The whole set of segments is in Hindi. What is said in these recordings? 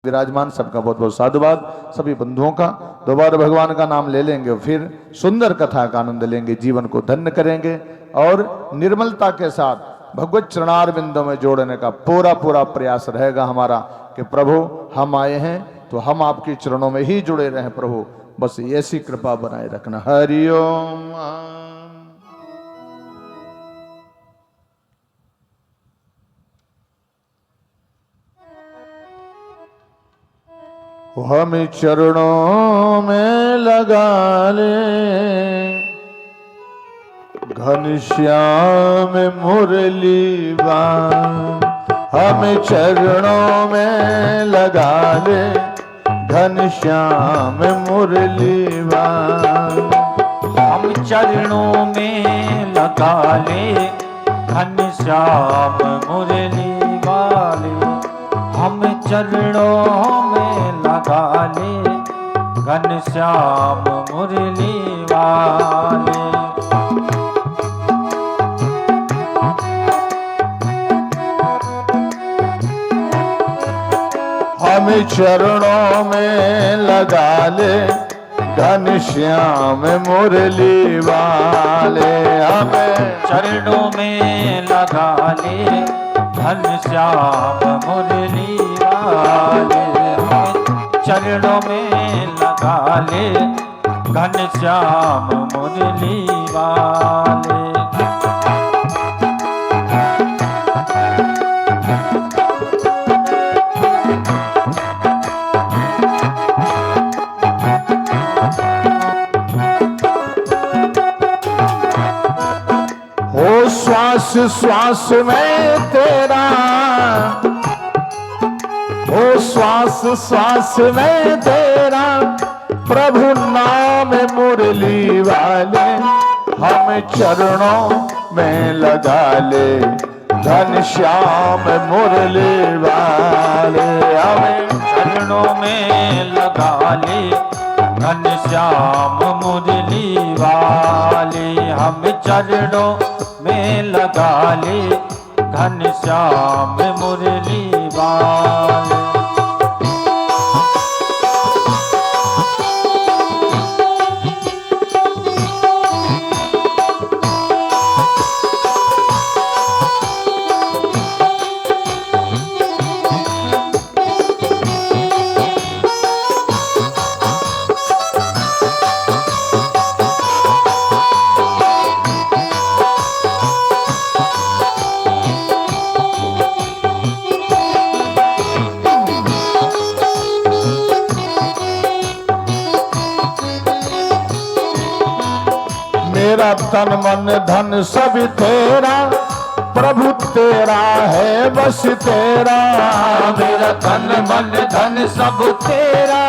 विराजमान। सबका बहुत बहुत साधुवाद सभी बंधुओं का। दोबारा भगवान का नाम ले लेंगे, फिर सुंदर कथा का आनंद लेंगे, जीवन को धन्य करेंगे और निर्मलता के साथ भगवत चरणार बिंदों में जोड़ने का पूरा पूरा प्रयास रहेगा हमारा कि प्रभु हम आए हैं तो हम आपके चरणों में ही जुड़े रहें प्रभु, बस ऐसी कृपा बनाए रखना। हरि ओम। हम चरणों में लगा ले घनश्याम मुरली बाण, हम चरणों में लगा ले घनश्याम मुरली बाण, हम चरणों में लगा ले घनश्याम मुरली वाले, हम चरणों में लगा ले घनश्याम मुरली वाले। हम चरणों में लगा ले घनश्याम मुरली वाले, हमें चरणों में लगा ले घनश्याम मुरली वाले, चरणों में लगा ले घनश्याम मुरली वाले। हो श्वास श्वास में तेरा, हो श्वास श्वास में तेरा प्रभु नाम मुरली वाले, हम चरणों में लगा ले घनश्याम मुरली वाले, हमें चरणों में लगा ले घनश्याम मुरली वाले, हम चरणों में लगा ले घनश्याम मुरली वाले। मेरा तन मन धन सब तेरा प्रभु तेरा है बस तेरा, मेरा तन मन धन सब तेरा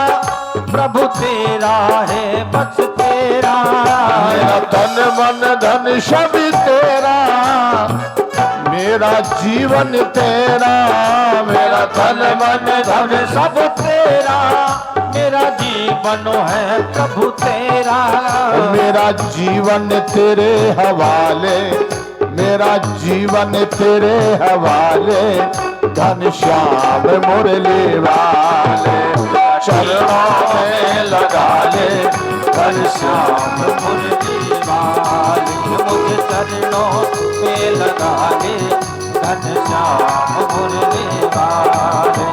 प्रभु तेरा है बस तेरा, मेरा तन मन धन सब तेरा मेरा जीवन तेरा, मेरा तन मन धन सब तेरा मेरा जीवन है प्रभु तेरा, मेरा जीवन तेरे हवाले, मेरा जीवन तेरे हवाले घनश्याम मुरली वाले, चरणों में लगा ले घनश्याम मुरली वाले, मुझे चरणों में लगा ले घनश्याम मुरली वाले।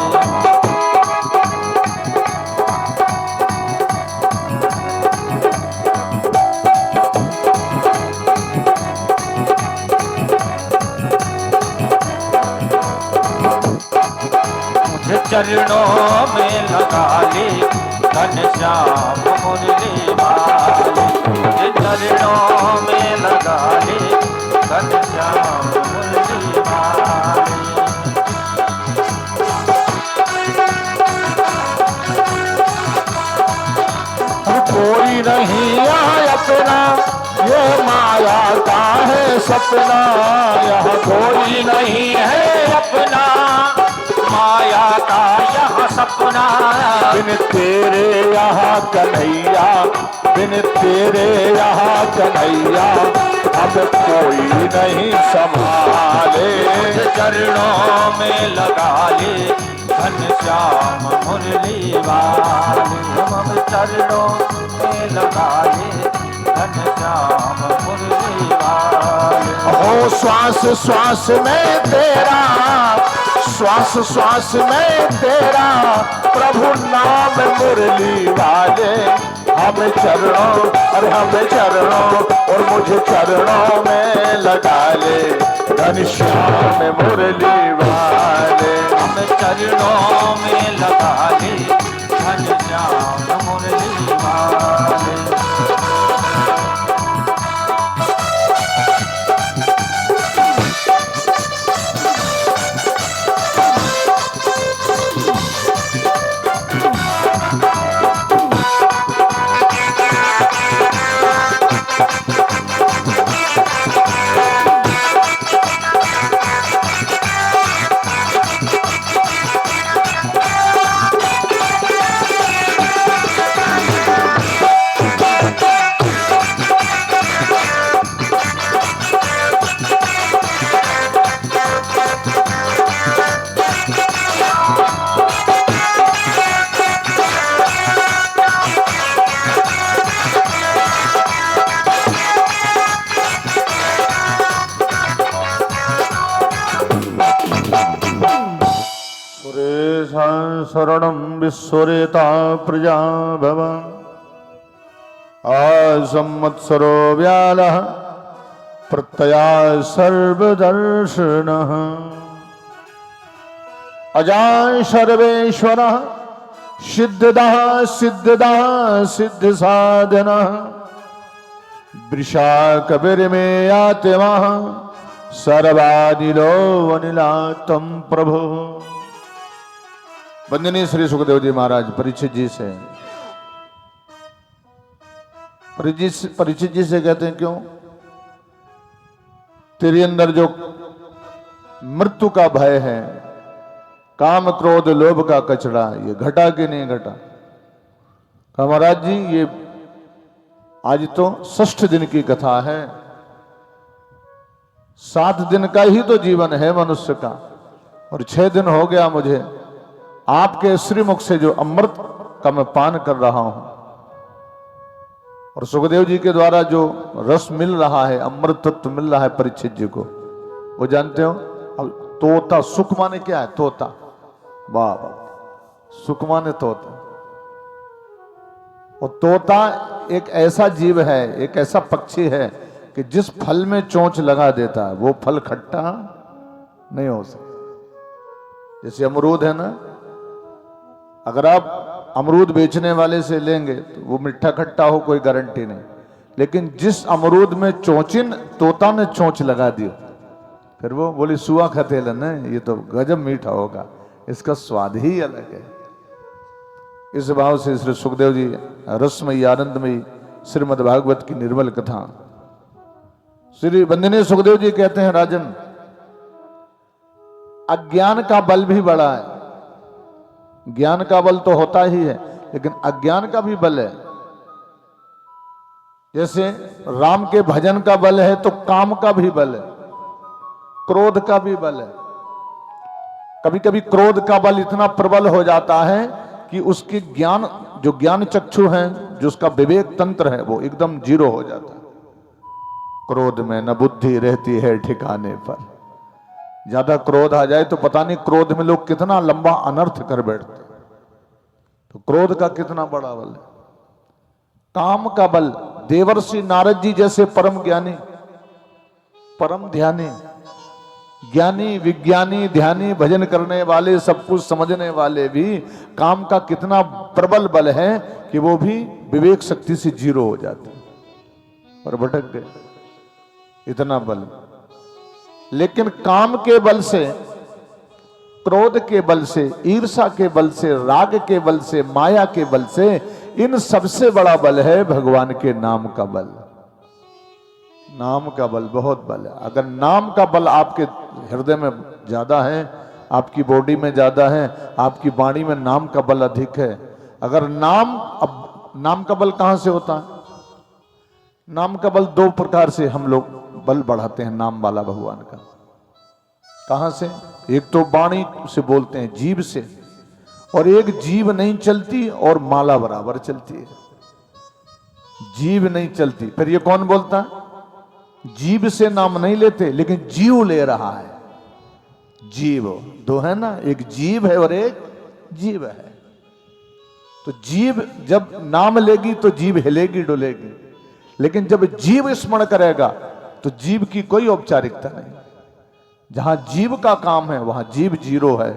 चरणों में लगा ले घनश्याम मुरली वाले, चरणों में लगा ले घनश्याम मुरली वाले। कोई नहीं आया अपना ये माया का है सपना, यहाँ कोई नहीं है अपना माया का यहाँ सपना, बिन तेरे यहाँ कन्हैया, बिन तेरे यहाँ कन्हैया अब कोई नहीं संभाले, चरणों में लगा ले घनश्याम मुरली वाले हम चरणों में लगा ले घनश्याम मुरली वाले। हो श्वास श्वास में तेरा, श्वास श्वास में तेरा, प्रभु नाम मुरली वाले। हमें चरणों, अरे हमें चरणों और मुझे चरणों में लगा ले घनश्याम मुरली वाले। हमें चरणों में लगा ले घनश्याम मुरली वाले। शरणं विश्वरेता प्रजा भव। आसंवत्सरो व्यालः प्रत्यया सर्वदर्शनः। अजाय सर्वेश्वरः सिद्धदः सिद्धदः सिद्ध साधनः। वृषाकविर्मेयातिमः सर्वानिलो अनिलातं प्रभु। वंदनीय श्री सुखदेव जी महाराज परीक्षित जी से, परीक्षित जी से कहते हैं क्यों? तेरे अंदर जो मृत्यु का भय है, काम क्रोध लोभ का कचड़ा, ये घटा कि नहीं घटा? कहा महाराज जी ये आज तो 6 दिन की कथा है, 7 दिन का ही तो जीवन है मनुष्य का, और 6 दिन हो गया मुझे आपके श्रीमुख से जो अमृत का मैं पान कर रहा हूं, और सुखदेव जी के द्वारा जो रस मिल रहा है, अमृत तत्व मिल रहा है परीक्षित जी को, वो जानते हो? अब तोता, सुख माने क्या है? तोता, वाह वाह, सुख माने तोता। और तोता एक ऐसा जीव है, एक ऐसा पक्षी है कि जिस फल में चोंच लगा देता है वो फल खट्टा नहीं हो सकता। जैसे अमरूद है ना, अगर आप अमरूद बेचने वाले से लेंगे तो वो मीठा खट्टा हो कोई गारंटी नहीं, लेकिन जिस अमरूद में चोंचिन तोता ने चोंच लगा दी, फिर वो बोली सुआ खतेला न, ये तो गजब मीठा होगा, इसका स्वाद ही अलग है। इस भाव से श्री सुखदेव जी रसमयी आनंदमयी श्रीमद् भागवत की निर्मल कथा। श्री वंदनीय सुखदेव जी कहते हैं, राजन अज्ञान का बल भी बड़ा है। ज्ञान का बल तो होता ही है, लेकिन अज्ञान का भी बल है। जैसे राम के भजन का बल है तो काम का भी बल है, क्रोध का भी बल है। कभी कभी क्रोध का बल इतना प्रबल हो जाता है कि उसकी ज्ञान, जो ज्ञान चक्षु है, जो उसका विवेक तंत्र है, वो एकदम जीरो हो जाता है। क्रोध में न बुद्धि रहती है ठिकाने पर। ज्यादा क्रोध आ जाए तो पता नहीं क्रोध में लोग कितना लंबा अनर्थ कर बैठते। तो क्रोध का कितना बड़ा बल है। काम का बल, देवर्षि नारद जी जैसे परम ज्ञानी, परम ध्यानी, ज्ञानी विज्ञानी ध्यानी भजन करने वाले, सब कुछ समझने वाले भी काम का कितना प्रबल बल है कि वो भी विवेक शक्ति से जीरो हो जाते और भटक गए, इतना बल। लेकिन काम के बल से, क्रोध के बल से, ईर्षा के बल से, राग के बल से, माया के बल से, इन सबसे बड़ा बल है भगवान के नाम का बल। नाम का बल बहुत बल है। अगर नाम का बल आपके हृदय में ज्यादा है, आपकी बॉडी में ज्यादा है, आपकी वाणी में नाम का बल अधिक है। अगर नाम, अब नाम का बल कहां से होता है? नाम का बल 2 प्रकार से हम लोग बल बढ़ाते हैं नाम वाला भगवान का। कहां से? एक तो वाणी से बोलते हैं, जीभ से, और एक जीभ नहीं चलती और माला बराबर चलती है। जीभ नहीं चलती, फिर ये कौन बोलता है? जीभ से नाम नहीं लेते, लेकिन जीव ले रहा है। जीव दो है ना, एक जीभ है और एक जीव है। तो जीभ जब नाम लेगी तो जीभ हिलेगी डुलेगी, लेकिन जब जीव स्मरण करेगा तो जीव की कोई औपचारिकता नहीं। जहां जीव का काम है वहां जीव जीरो है।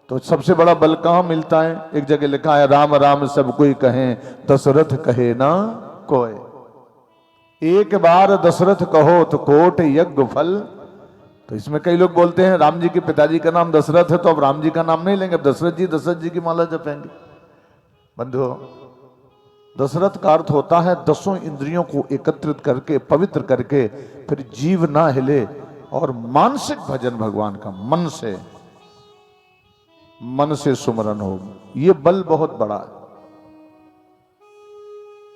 तो सबसे बड़ा बल कहां मिलता है? एक जगह लिखा है, राम राम सब कोई कहे, दशरथ कहे ना कोई। एक बार दशरथ कहो तो कोट यज्ञ फल। तो इसमें कई लोग बोलते हैं राम जी के पिताजी का नाम दशरथ है, तो अब राम जी का नाम नहीं लेंगे, अब दशरथ जी की माला जपेंगे। बंधुओं, दशरथ का अर्थ होता है 10 इंद्रियों को एकत्रित करके, पवित्र करके, फिर जीव ना हिले और मानसिक भजन भगवान का मन से सुमरन हो। ये बल बहुत बड़ा है।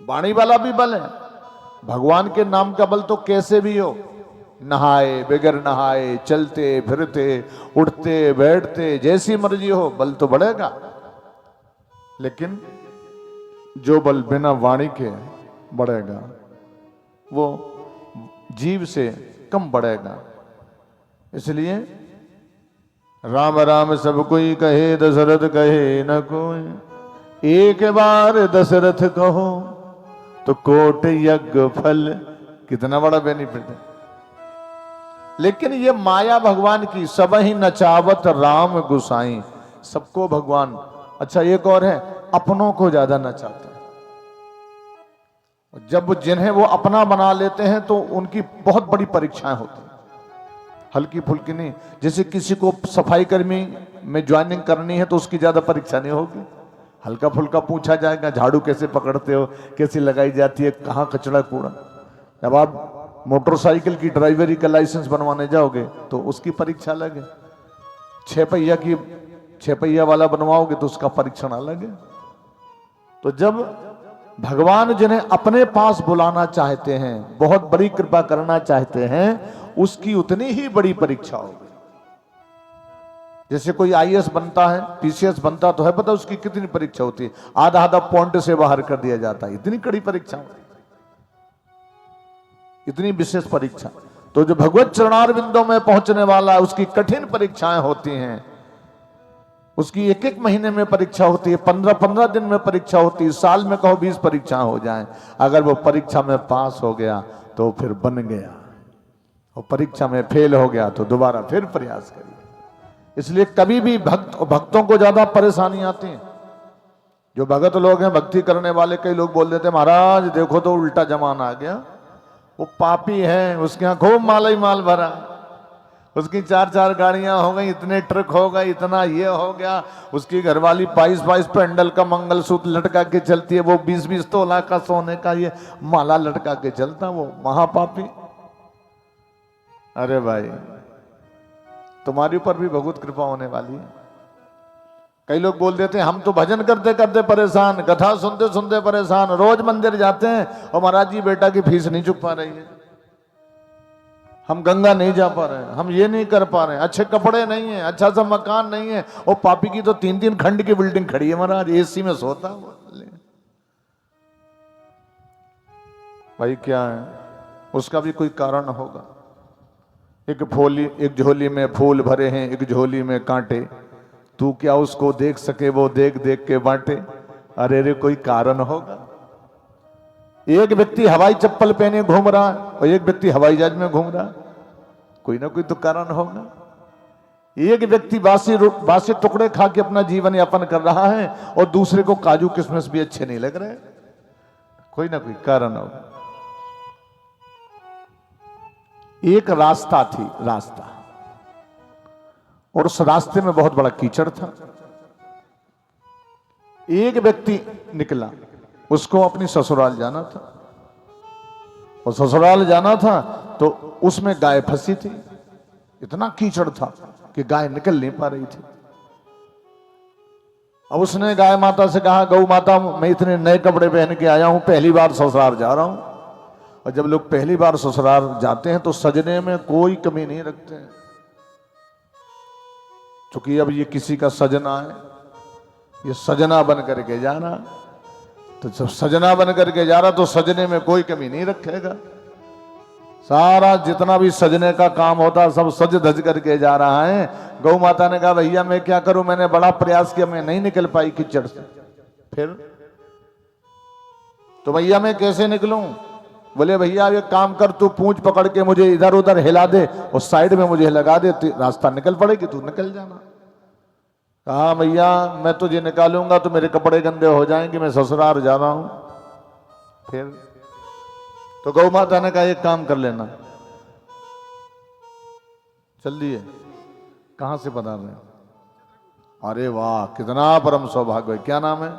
वाणी वाला भी बल है। भगवान के नाम का बल तो कैसे भी हो, नहाए बगैर नहाए, चलते फिरते, उठते बैठते, जैसी मर्जी हो, बल तो बढ़ेगा। लेकिन जो बल बिना वाणी के बढ़ेगा वो जीव से कम बढ़ेगा। इसलिए राम राम सब कोई कहे, दशरथ कहे न कोई। एक बार दशरथ कहो तो कोट यज्ञ फल। कितना बड़ा बेनिफिट है। लेकिन ये माया भगवान की, सब ही नचावत राम गुसाई। सबको भगवान, अच्छा एक और है, अपनों को ज्यादा नचाते हैं। जब जिन्हें वो अपना बना लेते हैं तो उनकी बहुत बड़ी परीक्षाएं होती हैं, हल्की फुल्की नहीं। जैसे किसी को सफाई कर्मी में ज्वाइनिंग करनी है तो उसकी ज्यादा परीक्षा नहीं होगी, हल्का फुल्का पूछा जाएगा, झाड़ू कैसे पकड़ते हो, कैसी लगाई जाती है, कहाँ कचरा कूड़ा। जब आप मोटरसाइकिल की ड्राइवरी का लाइसेंस बनवाने जाओगे तो उसकी परीक्षा अलग है। 6 पहिया वाला बनवाओगे तो उसका परीक्षण अलग है। तो जब भगवान जिन्हें अपने पास बुलाना चाहते हैं, बहुत बड़ी कृपा करना चाहते हैं, उसकी उतनी ही बड़ी परीक्षा होगी। जैसे कोई आईएएस बनता है, पीसीएस बनता तो है, पता उसकी कितनी परीक्षा होती है, आधा आधा पॉइंट से बाहर कर दिया जाता है। इतनी कड़ी परीक्षा होती है, इतनी विशेष परीक्षा। तो जो भगवत चरणारविंदों में पहुंचने वाला है उसकी कठिन परीक्षाएं होती हैं। उसकी एक एक महीने में परीक्षा होती है, 15-15 दिन में परीक्षा होती है, साल में कहो 20 परीक्षाएं हो जाएं। अगर वो परीक्षा में पास हो गया तो फिर बन गया, और परीक्षा में फेल हो गया तो दोबारा फिर प्रयास करिए। इसलिए कभी भी भक्तों को ज्यादा परेशानी आती है। जो भगत लोग हैं, भक्ति करने वाले, कई लोग बोल देते महाराज देखो तो उल्टा जमाना आ गया, वो पापी है, उसके यहाँ खूब माल ही माल भरा, उसकी 4-4 गाड़ियां हो गई, इतने ट्रक हो गए, इतना ये हो गया, उसकी घरवाली 22-22 पेंडल का मंगलसूत्र लटका के चलती है, वो 20-20 तोला का सोने का ये माला लटका के चलता, वो महापापी। अरे भाई, तुम्हारे ऊपर भी बहुत कृपा होने वाली है। कई लोग बोल देते हैं हम तो भजन करते करते परेशान, कथा सुनते सुनते परेशान, रोज मंदिर जाते हैं और महाराज जी बेटा की फीस नहीं चुका रही है, हम गंगा नहीं जा पा रहे हैं, हम ये नहीं कर पा रहे हैं, अच्छे कपड़े नहीं है, अच्छा सा मकान नहीं है, और पापी की तो 3-3 खंड की बिल्डिंग खड़ी है महाराज, एसी में सोता है। भाई क्या है, उसका भी कोई कारण होगा। एक झोली में फूल भरे हैं, एक झोली में कांटे, तू क्या उसको देख सके, वो देख देख के बांटे। अरे रे कोई कारण होगा। एक व्यक्ति हवाई चप्पल पहने घूम रहा है और एक व्यक्ति हवाई जहाज में घूम रहा है, कोई ना कोई तो कारण होगा। एक व्यक्ति बासी टुकड़े खा के अपना जीवन यापन कर रहा है और दूसरे को काजू किशमिश भी अच्छे नहीं लग रहे, कोई ना कोई कारण होगा। एक रास्ता थी, रास्ता, और उस रास्ते में बहुत बड़ा कीचड़ था। एक व्यक्ति निकला, उसको अपनी ससुराल जाना था, और ससुराल जाना था तो उसमें गाय फंसी थी। इतना कीचड़ था कि गाय निकल नहीं पा रही थी। अब उसने गाय माता से कहा, गौ माता मैं इतने नए कपड़े पहन के आया हूं, पहली बार ससुराल जा रहा हूं। और जब लोग पहली बार ससुराल जाते हैं तो सजने में कोई कमी नहीं रखते हैं, क्योंकि अब ये किसी का सजना है, ये सजना बन करके जाना। तो जब सजना बन करके जा रहा तो सजने में कोई कमी नहीं रखेगा। सारा जितना भी सजने का काम होता सब सज धज करके जा रहा है। गौ माता ने कहा भैया मैं क्या करूं, मैंने बड़ा प्रयास किया, मैं नहीं निकल पाई कीचड़ से। फिर तो भैया मैं कैसे निकलूं? बोले भैया ये काम कर, तू पूंछ पकड़ के मुझे इधर उधर हिला दे और साइड में मुझे लगा दे, रास्ता निकल पड़ेगी, तू निकल जाना। कहा भैया मैं तुझे निकालूंगा तो मेरे कपड़े गंदे हो जाएंगे, मैं ससुराल जा रहा हूं। फिर तो गौ माता ने कहा एक काम कर लेना, चल दिए। कहां से पधार रहे? अरे वाह कितना परम सौभाग्य है। क्या नाम है?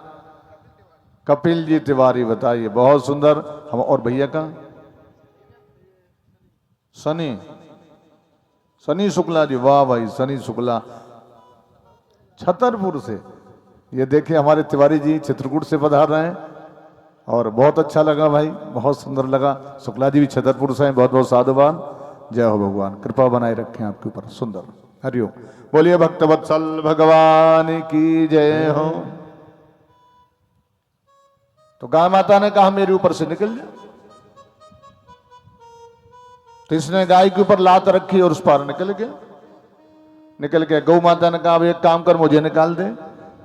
कपिल जी तिवारी। बताइए, बहुत सुंदर। हम और भैया का सनी, सनी शुक्ला जी। वाह भाई सनी शुक्ला छतरपुर से। ये देखिए हमारे तिवारी जी चित्रकूट से पधार रहे हैं और बहुत अच्छा लगा भाई, बहुत सुंदर लगा। शुक्ला जी भी छतरपुर से हैं, बहुत बहुत साधुवान। जय हो भगवान, कृपा बनाए रखें आपके ऊपर। सुंदर हरिओम। बोलिए भक्तवत्सल भगवान की जय हो। तो गाय माता ने कहा मेरे ऊपर से निकल जा। तो इसने गाय के ऊपर लात रखी और उस पार निकल गया। निकल गया। गौ माता ने कहा अब एक काम कर मुझे निकाल दे।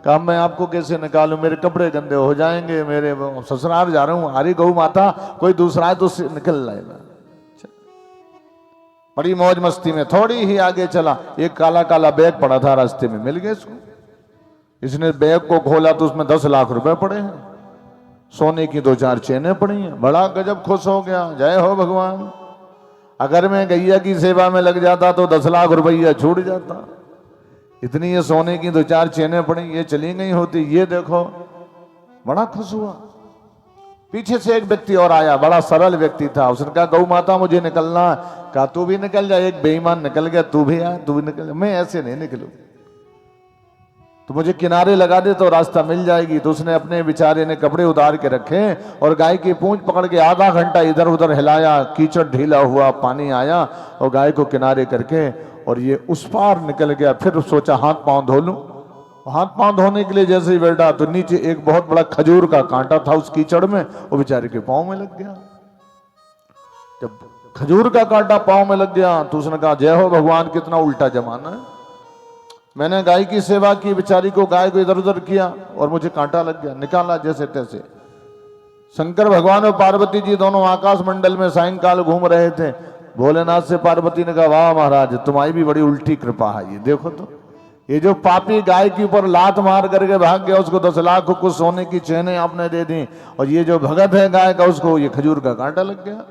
कहा मैं आपको कैसे निकालूं, मेरे कपड़े गंदे हो जाएंगे, मेरे ससुराल जा रहा हूं। अरे गौ माता कोई दूसरा है तो निकल जाएगा। बड़ी मौज मस्ती में थोड़ी ही आगे चला, एक काला काला बैग पड़ा था रास्ते में, मिल गया इसको। इसने बैग को खोला तो उसमें 10 लाख रुपए पड़े हैं, सोने की 2-4 चेनें पड़ी हैं। बड़ा गजब खुश हो गया। जय हो भगवान। अगर मैं गैया की सेवा में लग जाता तो 10 लाख रुपया छूट जाता। इतनी ये सोने की 2-4 चेनें पड़ी, ये चली गई होती। ये देखो बड़ा खुश हुआ। पीछे से एक व्यक्ति और आया, बड़ा सरल व्यक्ति था। उसने कहा गौ माता मुझे निकलना है। कहा तू भी निकल जा। एक बेईमान निकल गया, तू भी आ, तू भी निकल जा। मैं ऐसे नहीं निकलू, तो मुझे किनारे लगा दे तो रास्ता मिल जाएगी। तो उसने अपने बेचारे ने कपड़े उतार के रखे और गाय की पूंछ पकड़ के आधा घंटा इधर उधर हिलाया। कीचड़ ढीला हुआ, पानी आया और गाय को किनारे करके और ये उस पार निकल गया। फिर सोचा हाथ पांव धो लूं। हाथ पांव धोने के लिए जैसे ही बैठा तो नीचे एक बहुत बड़ा खजूर का कांटा था उस कीचड़ में, वो बेचारे के पांव में लग गया। जब खजूर का कांटा पांव में लग गया तो उसने कहा जय हो भगवान, कितना उल्टा जमाना है। मैंने गाय की सेवा की, बेचारी को गाय को इधर उधर किया और मुझे कांटा लग गया। निकाला जैसे तैसे। शंकर भगवान और पार्वती जी दोनों आकाश मंडल में सायंकाल घूम रहे थे। भोलेनाथ से पार्वती ने कहा वाह महाराज तुम्हारी भी बड़ी उल्टी कृपा है। ये देखो तो ये जो पापी गाय के ऊपर लात मार करके भाग गया, उसको 10 लाख को सोने की चेनें आपने दे दी, और ये जो भगत है गाय का उसको ये खजूर का कांटा लग गया।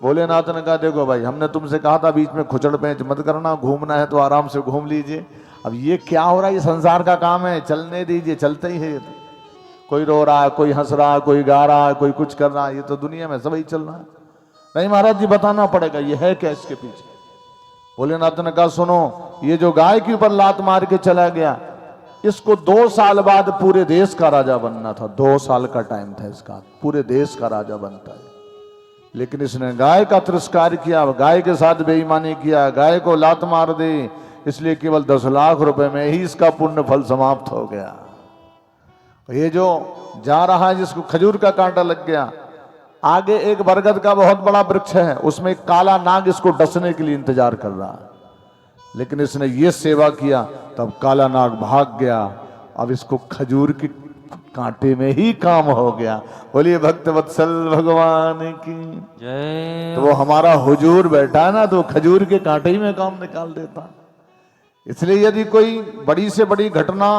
भोलेनाथ ने कहा देखो भाई हमने तुमसे कहा था बीच में खुचड़ पेंच मत करना, घूमना है तो आराम से घूम लीजिए। अब ये क्या हो रहा है, ये संसार का काम है, चलने दीजिए, चलते ही है। कोई रो रहा है, कोई हंस रहा है, कोई गा रहा है, कोई कुछ कर रहा है, ये तो दुनिया में सब ही चल रहा है। नहीं महाराज जी बताना पड़ेगा ये है क्या इसके पीछे। भोलेनाथ ने कहा सुनो, ये जो गाय के ऊपर लात मार के चला गया, इसको 2 साल बाद पूरे देश का राजा बनना था। 2 साल का टाइम था इसका, पूरे देश का राजा बनता है। लेकिन इसने गाय का तिरस्कार किया, गाय के साथ बेईमानी किया, गाय को लात मार दी, इसलिए केवल 10 लाख रुपए में ही इसका पुण्य फल समाप्त हो गया। ये जो जा रहा है जिसको खजूर का कांटा लग गया, आगे एक बरगद का बहुत बड़ा वृक्ष है, उसमें एक काला नाग इसको डसने के लिए इंतजार कर रहा है। लेकिन इसने ये सेवा किया तब काला नाग भाग गया। अब इसको खजूर के कांटे में ही काम हो गया। बोलिए भक्त वत्सल भगवान की जय। तो वो हमारा हुजूर बैठा है ना, तो खजूर के कांटे ही में काम निकाल देता। इसलिए यदि कोई बड़ी से बड़ी घटना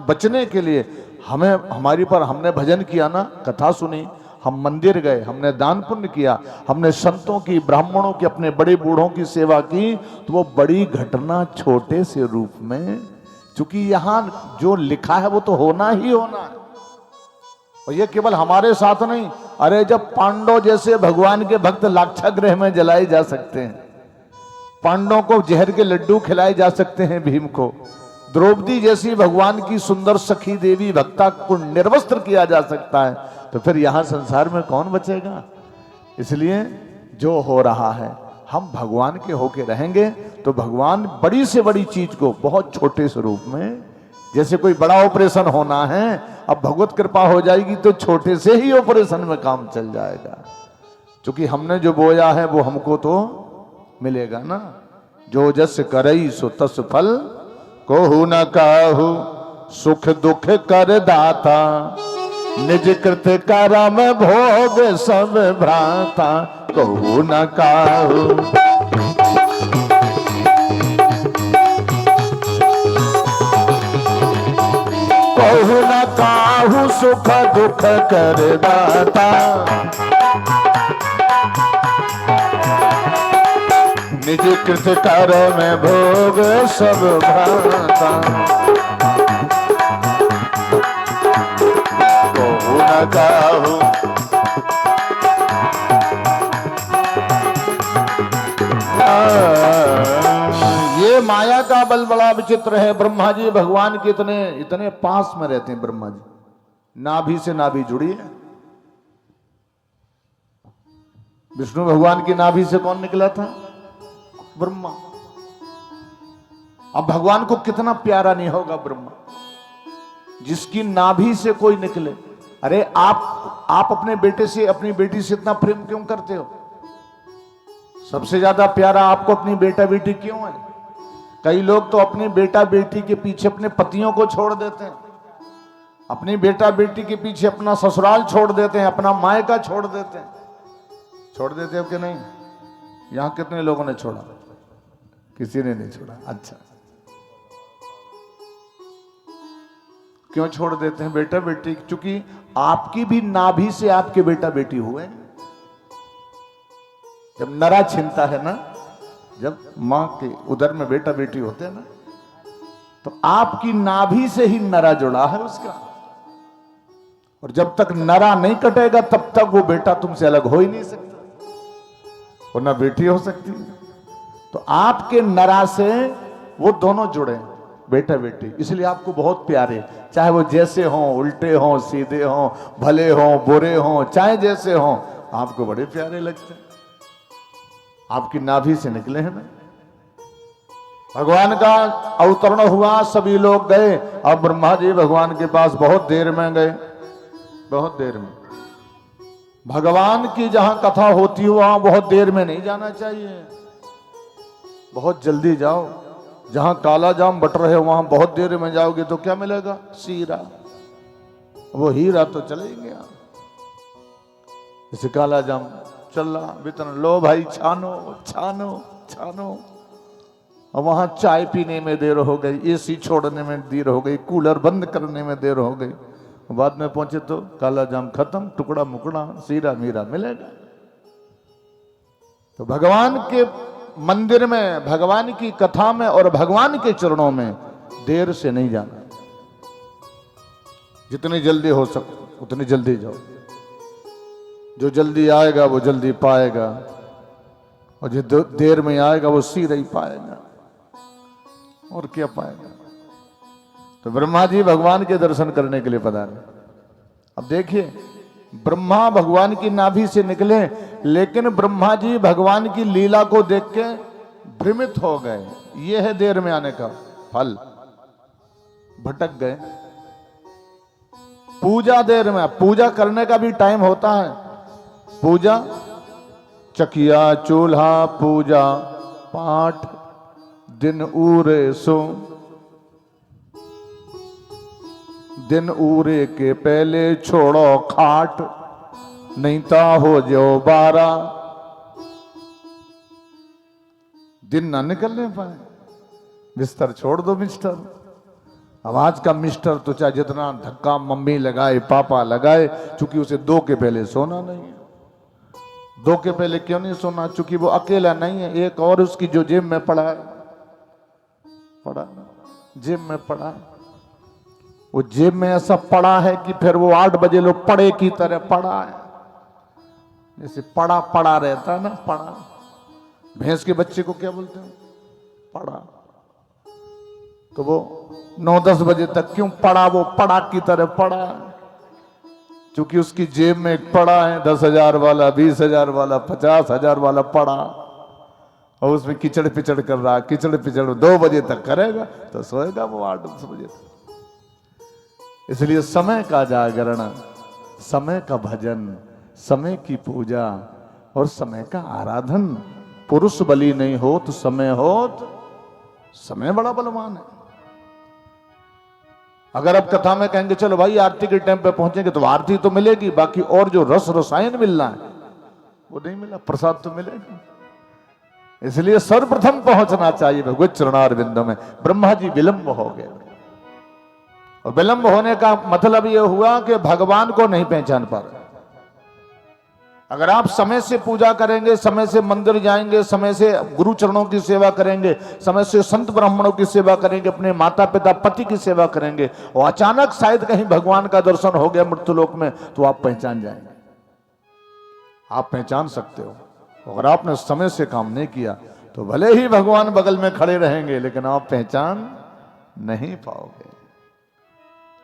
बचने के लिए हमने भजन किया ना, कथा सुनी, हम मंदिर गए, हमने दान पुण्य किया, हमने संतों की, ब्राह्मणों की, अपने बड़े बूढ़ों की सेवा की, तो वो बड़ी घटना छोटे से रूप में, क्योंकि यहां जो लिखा है वो तो होना ही होना है। और ये केवल हमारे साथ नहीं, अरे जब पांडव जैसे भगवान के भक्त लाक्षागृह में जलाए जा सकते हैं, पांडवों को जहर के लड्डू खिलाए जा सकते हैं, भीम को, द्रौपदी जैसी भगवान की सुंदर सखी देवी भक्ता को निर्वस्त्र किया जा सकता है, तो फिर यहां संसार में कौन बचेगा। इसलिए जो हो रहा है हम भगवान के होके रहेंगे तो भगवान बड़ी से बड़ी चीज को बहुत छोटे स्वरूप में जैसे कोई बड़ा ऑपरेशन होना है, अब भगवत कृपा हो जाएगी तो छोटे से ही ऑपरेशन में काम चल जाएगा। क्योंकि हमने जो बोया है वो हमको तो मिलेगा ना। जो जस करई सो तस फल, कोहु न काहू सुख दुख कर दाता, निज कृत करम भोग सब भ्राता, कहू न काहू। कहू न काहू सुख दुख कर दाता, निज कृत करम भोग सब भ्राता, कहू न काहू। ये माया का बल बड़ा विचित्र है। ब्रह्मा जी भगवान के इतने इतने पास में रहते हैं। ब्रह्मा जी नाभि से नाभि जुड़ी है। विष्णु भगवान की नाभि से कौन निकला था? ब्रह्मा। अब भगवान को कितना प्यारा नहीं होगा ब्रह्मा, जिसकी नाभि से कोई निकले। अरे आप अपने बेटे से, अपनी बेटी से इतना प्रेम क्यों करते हो? सबसे ज्यादा प्यारा आपको अपनी बेटा बेटी क्यों है? कई लोग तो अपनी बेटा बेटी के पीछे अपने पतियों को छोड़ देते हैं, अपनी बेटा बेटी के पीछे अपना ससुराल छोड़ देते हैं, अपना मायका छोड़ देते हैं। छोड़ देते हो कि नहीं? यहां कितने लोगों ने छोड़ा? किसी ने नहीं छोड़ा। अच्छा, क्यों छोड़ देते हैं बेटा बेटी? क्योंकि आपकी भी नाभि से आपके बेटा बेटी हुए। जब नरा छिनता है ना, जब मां के उदर में बेटा बेटी होते हैं ना, तो आपकी नाभि से ही नरा जुड़ा है उसका। और जब तक नरा नहीं कटेगा तब तक वो बेटा तुमसे अलग हो ही नहीं सकता, और ना बेटी हो सकती। तो आपके नरा से वो दोनों जुड़े, बेटा बेटी, इसलिए आपको बहुत प्यारे। चाहे वो जैसे हो, उल्टे हो, सीधे हो, भले हो, बुरे हो, चाहे जैसे हो, आपको बड़े प्यारे लगते हैं। आपकी नाभि से निकले हैं ना। भगवान का अवतरण हुआ, सभी लोग गए। अब ब्रह्मा जी भगवान के पास बहुत देर में गए, बहुत देर में। भगवान की जहां कथा होती हो वहां बहुत देर में नहीं जाना चाहिए, बहुत जल्दी जाओ। जहां काला जाम बट रहे हो वहां बहुत देर में जाओगे तो क्या मिलेगा? शीरा। वो हीरा तो चलेंगे आप। जैसे काला जाम चल रहा, वितरण लो भाई, छानो छानो छानो। और वहां चाय पीने में देर हो गई, एसी छोड़ने में देर हो गई, कूलर बंद करने में देर हो गई। बाद में पहुंचे तो काला जाम खत्म, टुकड़ा मुकड़ा सीरा मीरा मिलेगा। तो भगवान के मंदिर में, भगवान की कथा में और भगवान के चरणों में देर से नहीं जाना। जितनी जल्दी हो सके उतनी जल्दी जाओ। जो जल्दी आएगा वो जल्दी पाएगा, और जो देर में आएगा वो सीधा ही पाएगा, और क्या पाएगा। तो ब्रह्मा जी भगवान के दर्शन करने के लिए पधारे। अब देखिए, ब्रह्मा भगवान की नाभि से निकले, लेकिन ब्रह्मा जी भगवान की लीला को देख के भ्रमित हो गए। यह है देर में आने का फल। भटक गए। पूजा देर में, पूजा करने का भी टाइम होता है। पूजा चकिया चूल्हा पूजा पाठ दिन उरे सो, दिन उरे के पहले छोड़ो खाट, नहीं ता हो जाओ 12। दिन ना निकलने पाए, बिस्तर छोड़ दो मिस्टर। अब आज का मिस्टर तो चाहे जितना धक्का मम्मी लगाए पापा लगाए, चूंकि उसे 2 के पहले सोना नहीं है। 2 के पहले क्यों नहीं सोना? चूंकि वो अकेला नहीं है, एक और उसकी जो जेब में पड़ा है, पड़ा जेब में पड़ा है। वो जेब में ऐसा पड़ा है कि फिर वो 8 बजे लोग पड़े की तरह पड़ा है। जैसे पड़ा पड़ा रहता है ना, पड़ा। भैंस के बच्चे को क्या बोलते हैं? पड़ा। तो वो 9-10 बजे तक क्यों पड़ा? वो पड़ा की तरह पड़ा है, क्योंकि उसकी जेब में एक पड़ा है 10,000 वाला, 20,000 वाला, 50,000 वाला पड़ा, और उसमें किचड़ पिचड़ कर रहा। किचड़ पिचड़ 2 बजे तक करेगा तो सोएगा वो 8-10 बजे तक। इसलिए समय का जागरण, समय का भजन, समय की पूजा और समय का आराधन। पुरुष बलि नहीं हो तो समय हो, समय बड़ा बलवान है। अगर अब कथा में कहेंगे चलो भाई आरती के टाइम पे पहुंचेंगे तो आरती तो मिलेगी, बाकी और जो रस रसायन मिलना है वो नहीं मिला, प्रसाद तो मिलेगा। इसलिए सर्वप्रथम पहुंचना चाहिए भगवत चरणारविंदों में। ब्रह्मा जी विलंब हो गए, और विलंब होने का मतलब यह हुआ कि भगवान को नहीं पहचान पा रहे। अगर आप समय से पूजा करेंगे, समय से मंदिर जाएंगे, समय से गुरु चरणों की सेवा करेंगे, समय से संत ब्राह्मणों की सेवा करेंगे, अपने माता पिता पति की सेवा करेंगे, और अचानक शायद कहीं भगवान का दर्शन हो गया मृत्युलोक में, तो आप पहचान जाएंगे। आप पहचान सकते हो। अगर आपने समय से काम नहीं किया तो भले ही भगवान बगल में खड़े रहेंगे, लेकिन आप पहचान नहीं पाओगे।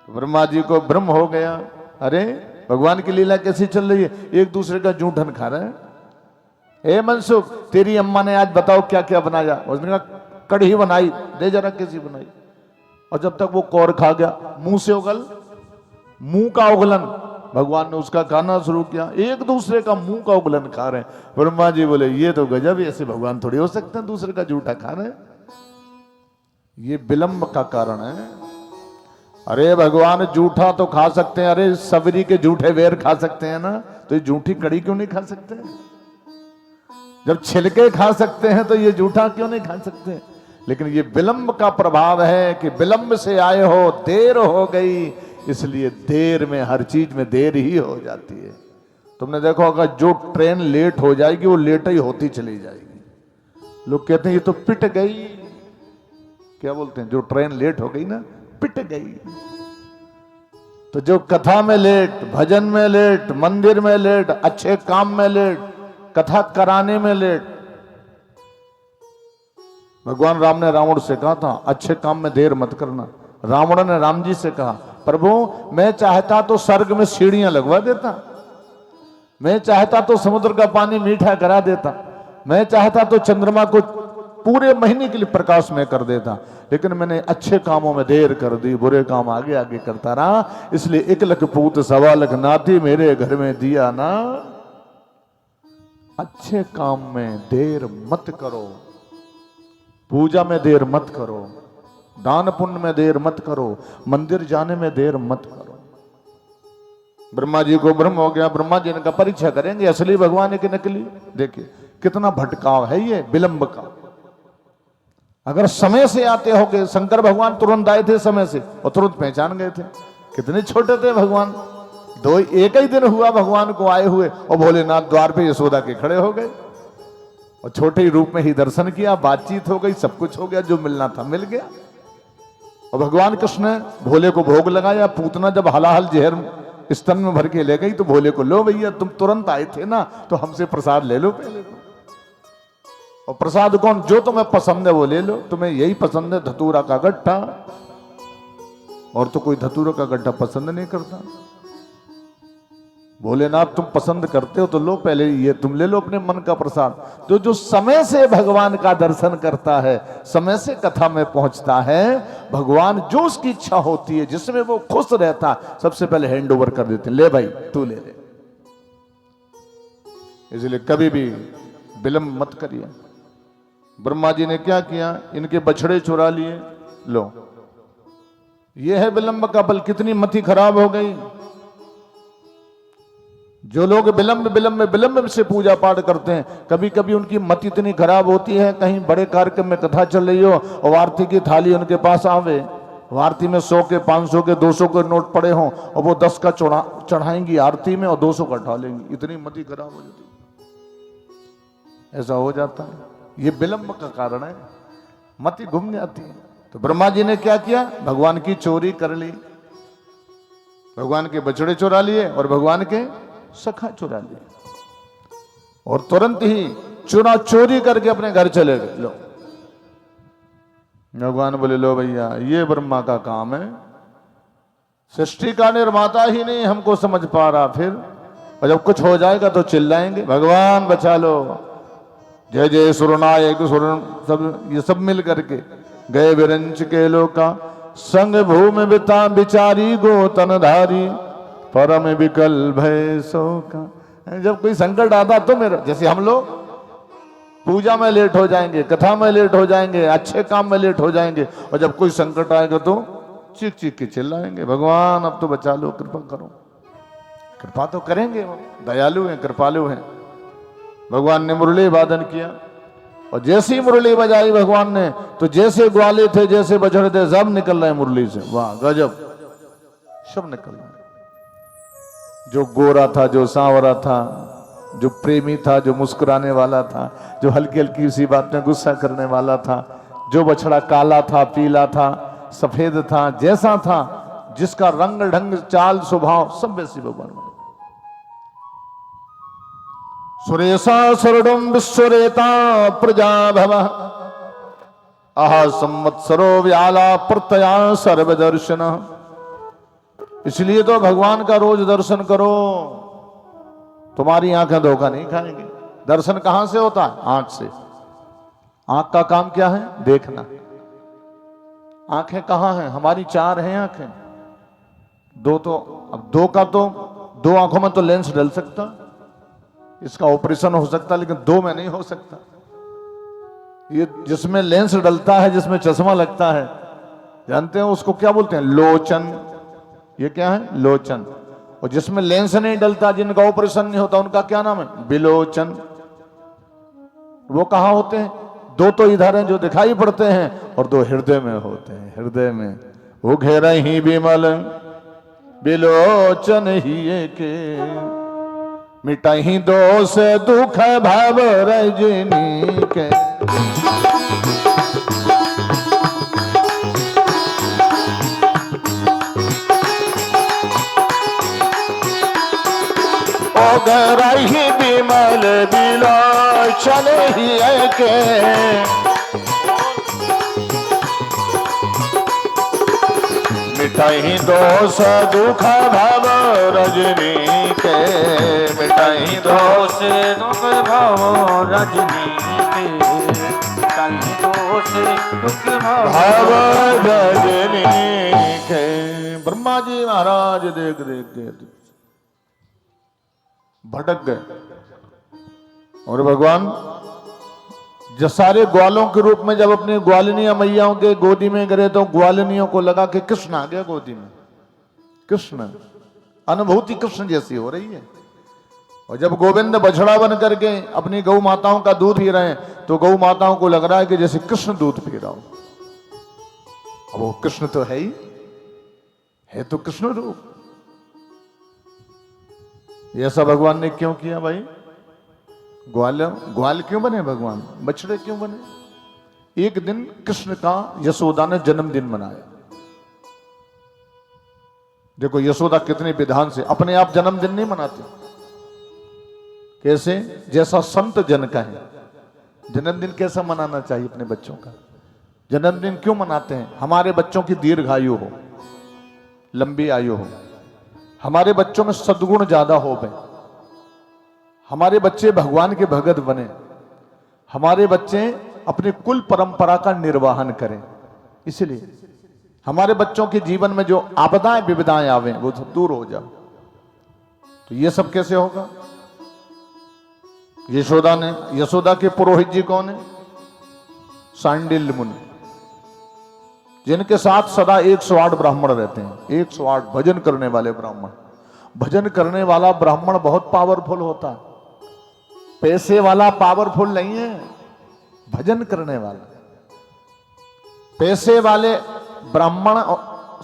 ब्रह्मा जी को भ्रम हो गया, अरे भगवान की लीला कैसी चल रही है, एक दूसरे का जूठन खा रहे हैं। हे मनसुख, तेरी अम्मा ने आज बताओ क्या क्या बनाया। उसने कहा कढ़ी बनाई, दे जरा कैसी बनाई। और जब तक वो कौर खा गया, मुंह से उगल, मुंह का उगलन, भगवान ने उसका खाना शुरू किया। एक दूसरे का मुंह का उगलन खा रहे हैं। ब्रह्मा जी बोले ये तो गजब, ऐसे भगवान थोड़ी हो सकते हैं दूसरे का जूठा खा रहे हैं। ये विलंब का कारण है। अरे भगवान जूठा तो खा सकते हैं, अरे सबरी के जूठे वेर खा सकते हैं ना, तो ये जूठी कड़ी क्यों नहीं खा सकते? जब छिलके खा सकते हैं तो ये जूठा क्यों नहीं खा सकते? लेकिन ये विलंब का प्रभाव है कि विलंब से आए हो, देर हो गई, इसलिए देर में हर चीज में देर ही हो जाती है। तुमने देखो अगर जो ट्रेन लेट हो जाएगी वो लेट ही होती चली जाएगी। लोग कहते हैं ये तो पिट गई, क्या बोलते हैं, जो ट्रेन लेट हो गई ना पिट गई। तो जो कथा में लेट, भजन में लेट, मंदिर में लेट, अच्छे काम में लेट, कथा कराने में लेट। भगवान राम ने रावण से कहा था अच्छे काम में देर मत करना। रावण ने राम जी से कहा प्रभु मैं चाहता तो स्वर्ग में सीढ़ियां लगवा देता, मैं चाहता तो समुद्र का पानी मीठा करा देता, मैं चाहता तो चंद्रमा को पूरे महीने के लिए प्रकाश में कर देता, लेकिन मैंने अच्छे कामों में देर कर दी, बुरे काम आगे आगे करता रहा। इसलिए 1 लाख पूत 1.25 लाख नाती मेरे घर में दिया ना। अच्छे काम में देर मत करो, पूजा में देर मत करो, दान पुण्य में देर मत करो, मंदिर जाने में देर मत करो। ब्रह्मा जी को भ्रम हो गया। ब्रह्मा जी ने कहा परीक्षा करेंगे असली भगवान है कि नकली। देखिए कितना भटकाव है ये विलंब का। अगर समय से आते होगे, शंकर भगवान तुरंत आए थे समय से और तुरंत पहचान गए थे। कितने छोटे थे भगवान, एक ही दिन हुआ भगवान को आए हुए और भोलेनाथ द्वार पे यशोदा के खड़े हो गए और छोटे ही रूप में ही दर्शन किया, बातचीत हो गई, सब कुछ हो गया, जो मिलना था मिल गया। और भगवान कृष्ण ने भोले को भोग लगाया। पूतना जब हलाहल जहर स्तन में भर के ले गई तो भोले को लो भैया तुम तुरंत आए थे ना, तो हमसे प्रसाद ले लो पहले तो। और प्रसाद कौन, जो तुम्हें पसंद है वो ले लो। तुम्हें यही पसंद है धतूरा का गट्ठा, और तो कोई धतूरा का गट्ठा पसंद नहीं करता। भोलेनाथ तुम पसंद करते हो तो लो पहले, ये तुम ले लो अपने मन का प्रसाद। तो जो समय से भगवान का दर्शन करता है, समय से कथा में पहुंचता है, भगवान जो उसकी इच्छा होती है, जिसमें वो खुश रहता, सबसे पहले हैंड ओवर कर देते, ले भाई तू ले ले। इसलिए कभी भी विलंब मत करिए। ब्रह्मा जी ने क्या किया, इनके बछड़े चुरा लिए, लो ये है विलंब का बल। कितनी मति खराब हो गई। जो लोग विलंब से पूजा पाठ करते हैं, कभी कभी उनकी मति इतनी खराब होती है, कहीं बड़े कार्यक्रम में कथा चल रही हो और आरती की थाली उनके पास आवे, आरती में 100 के 500 के 200 के नोट पड़े हों और वो 10 का चढ़ाएंगी आरती में और 200 का ढालेंगी। इतनी मति खराब हो जाती, ऐसा हो जाता है। ये विलंब का कारण है, मति घूम जाती है। तो ब्रह्मा जी ने क्या किया, भगवान की चोरी कर ली। भगवान के बछड़े चुरा लिए और भगवान के सखा चुरा लिए, और तुरंत ही चोरी करके अपने घर चले गए। लो भगवान बोले लो भैया ये ब्रह्मा का काम है, सृष्टि का निर्माता ही नहीं हमको समझ पा रहा, फिर और जब कुछ हो जाएगा तो चिल्लाएंगे भगवान बचा लो, जय जय सुरनायक सुर, सब ये सब मिल करके गए विरंच के लोका संग भूमि बिता बिचारी गोतनधारी, परम विकल भय सो का। जब कोई संकट आता तो मेरा, जैसे हम लोग पूजा में लेट हो जाएंगे, कथा में लेट हो जाएंगे, अच्छे काम में लेट हो जाएंगे, और जब कोई संकट आएगा तो चीख चीख के चिल्लाएंगे, भगवान अब तो बचा लो, कृपा करो। कृपा तो करेंगे, वो दयालु हैं, कृपालु हैं। भगवान ने मुरली वादन किया, और जैसे ही मुरली बजाई भगवान ने, तो जैसे ग्वाले थे, जैसे बछड़े थे, सब निकल रहे मुरली से। वाह गजब, सब निकल रहे। जो गोरा था, जो सांवरा था, जो प्रेमी था, जो मुस्कुराने वाला था, जो हल्की हल्की सी बात में गुस्सा करने वाला था, जो बछड़ा काला था, पीला था, सफेद था, जैसा था, जिसका रंग ढंग चाल स्वभाव सब वैसी भगवान बने। सुरेशा सुरडुम विश्वरेता प्रजा भव, आह संवत्सरो व्याला प्रतया सर्वदर्शन। इसलिए तो भगवान का रोज दर्शन करो, तुम्हारी आंखें धोखा नहीं खाएंगी। दर्शन कहां से होता है? आंख से। आंख का काम क्या है? देखना। आंखें कहां हैं? हमारी 4 हैं आंखें, 2 तो, अब 2 का तो 2 आंखों में तो लेंस डल सकता, इसका ऑपरेशन हो सकता, लेकिन 2 में नहीं हो सकता। ये जिसमें लेंस डलता है, जिसमें चश्मा लगता है, जानते हैं उसको क्या बोलते हैं? लोचन। ये क्या है? लोचन। और जिसमें लेंस नहीं डलता, जिनका ऑपरेशन नहीं होता, उनका क्या नाम है? विलोचन। वो कहां होते हैं? 2 तो इधर हैं जो दिखाई पड़ते हैं, और 2 हृदय में होते हैं। हृदय में वो घेर ही विमल विलोचन ही के, मिटाही दोष दुख भाव रजनी के। ओ गरही विमल विलोचन ही के, मिटाही दोष दुख भाव रजनी के, मिटाही दोष दुख भाव रजनी के, मिटाही दोष दुख भाव रजनी के। ब्रह्मा जी महाराज देख देख के भटक गए, और भगवान जब सारे ग्वालों के रूप में जब अपनी ग्वालिनिया मैयाओं के गोदी में गिरे, तो ग्वालिनियों को लगा कि कृष्ण आ गया गोदी में। कृष्ण, अनुभूति कृष्ण जैसी हो रही है। और जब गोविंद बछड़ा बन करके अपनी गौ माताओं का दूध पी रहे हैं, तो गौ माताओं को लग रहा है कि जैसे कृष्ण दूध पी रहा हो। अब वो कृष्ण तो है ही है, तो कृष्ण रूप। ऐसा भगवान ने क्यों किया भाई? ग्वाल क्यों बने भगवान? बछड़े क्यों बने? एक दिन कृष्ण का यशोदा ने जन्मदिन मनाया। देखो यशोदा कितने विधान से, अपने आप जन्मदिन नहीं मनाते। कैसे? जैसा संत जन का है। जन्मदिन कैसा मनाना चाहिए अपने बच्चों का? जन्मदिन क्यों मनाते हैं? हमारे बच्चों की दीर्घायु हो, लंबी आयु हो, हमारे बच्चों में सद्गुण ज्यादा हो गए, हमारे बच्चे भगवान के भगत बने, हमारे बच्चे अपनी कुल परंपरा का निर्वहन करें। इसलिए हमारे बच्चों के जीवन में जो आपदाएं विविधाएं आवे वो सब दूर हो जाए। तो ये सब कैसे होगा? यशोदा के पुरोहित जी कौन है? सांडिल्य मुनि, जिनके साथ सदा 108 ब्राह्मण रहते हैं। 108 भजन करने वाले ब्राह्मण। भजन करने वाला ब्राह्मण बहुत पावरफुल होता है, पैसे वाला पावरफुल नहीं है, भजन करने वाला। पैसे वाले ब्राह्मण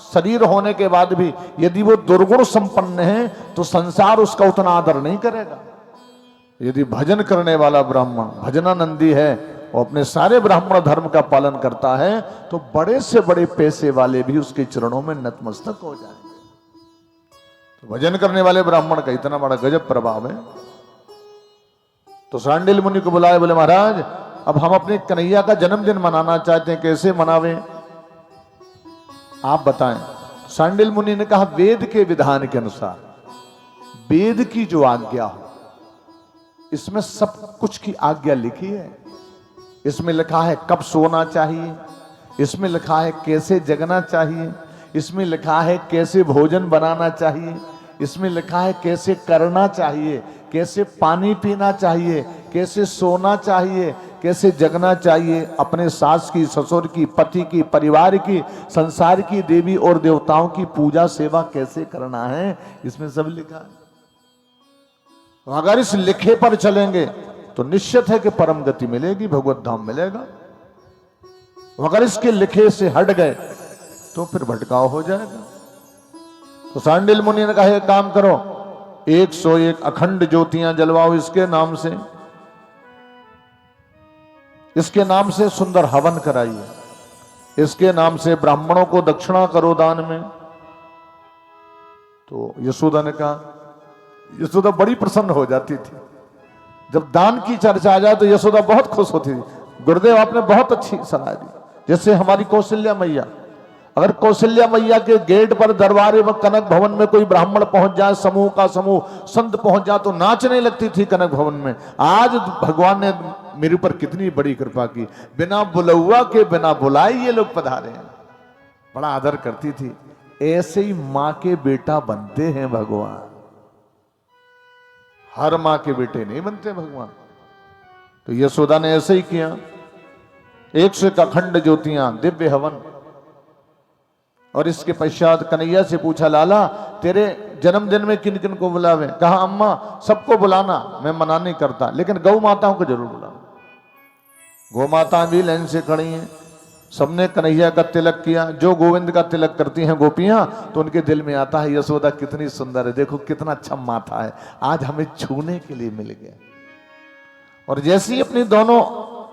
शरीर होने के बाद भी यदि वो दुर्गुण संपन्न है, तो संसार उसका उतना आदर नहीं करेगा। यदि भजन करने वाला ब्राह्मण भजनानंदी है, वो अपने सारे ब्राह्मण धर्म का पालन करता है, तो बड़े से बड़े पैसे वाले भी उसके चरणों में नतमस्तक हो जाएंगे। तो भजन करने वाले ब्राह्मण का इतना बड़ा गजब प्रभाव है। तो सांडिल्य मुनि को बुलाए, बोले महाराज अब हम अपने कन्हैया का जन्मदिन मनाना चाहते हैं, कैसे मनावे आप बताएं। सांडिल्य मुनि ने कहा वेद के विधान के अनुसार, वेद की जो आज्ञा हो, इसमें सब कुछ की आज्ञा लिखी है। इसमें लिखा है कब सोना चाहिए, इसमें लिखा है कैसे जगना चाहिए, इसमें लिखा है कैसे भोजन बनाना चाहिए, इसमें लिखा है कैसे करना चाहिए, कैसे पानी पीना चाहिए, कैसे सोना चाहिए, कैसे जगना चाहिए, अपने सास की, ससुर की, पति की, परिवार की, संसार की देवी और देवताओं की पूजा सेवा कैसे करना है, इसमें सब लिखा है। अगर इस लिखे पर चलेंगे तो निश्चित है कि परम गति मिलेगी, भगवत धाम मिलेगा। अगर इसके लिखे से हट गए तो फिर भटकाव हो जाएगा। तो सांडिल मुनि ने कहा एक काम करो, 101 अखंड ज्योतियां जलवाओ इसके नाम से, इसके नाम से सुंदर हवन कराइए, इसके नाम से ब्राह्मणों को दक्षिणा करो दान में। तो यशोदा ने कहा, यशोदा बड़ी प्रसन्न हो जाती थी जब दान की चर्चा आ जाए, तो यशोदा बहुत खुश होती थी। गुरुदेव आपने बहुत अच्छी सलाह दी। जैसे हमारी कौशल्या मैया, अगर कौशल्या मैया के गेट पर दरबार व कनक भवन में कोई ब्राह्मण पहुंच जाए, समूह का समूह संत पहुंच जाए, तो नाचने लगती थी कनक भवन में। आज भगवान ने मेरे ऊपर कितनी बड़ी कृपा की, बिना बुलौआ के बिना बुलाए ये लोग पधारे हैं। बड़ा आदर करती थी। ऐसे ही मां के बेटा बनते हैं भगवान, हर मां के बेटे नहीं बनते भगवान। तो यशोदा ने ऐसे ही किया। 101 अखंड ज्योतियां, दिव्य हवन। और इसके पश्चात कन्हैया से पूछा, लाला तेरे जन्मदिन में किन किन को बुलावे? कहा अम्मा सबको बुलाना, मैं मना नहीं करता, लेकिन गौ माताओं को जरूर बुलाना। गौ माता भी लाइन से खड़ी हैं, सबने कन्हैया का तिलक किया। जो गोविंद का तिलक करती हैं गोपियां, तो उनके दिल में आता है यशोदा कितनी सुंदर है, देखो कितना अच्छा माथा है, आज हमें छूने के लिए मिल गया। और जैसे ही अपनी दोनों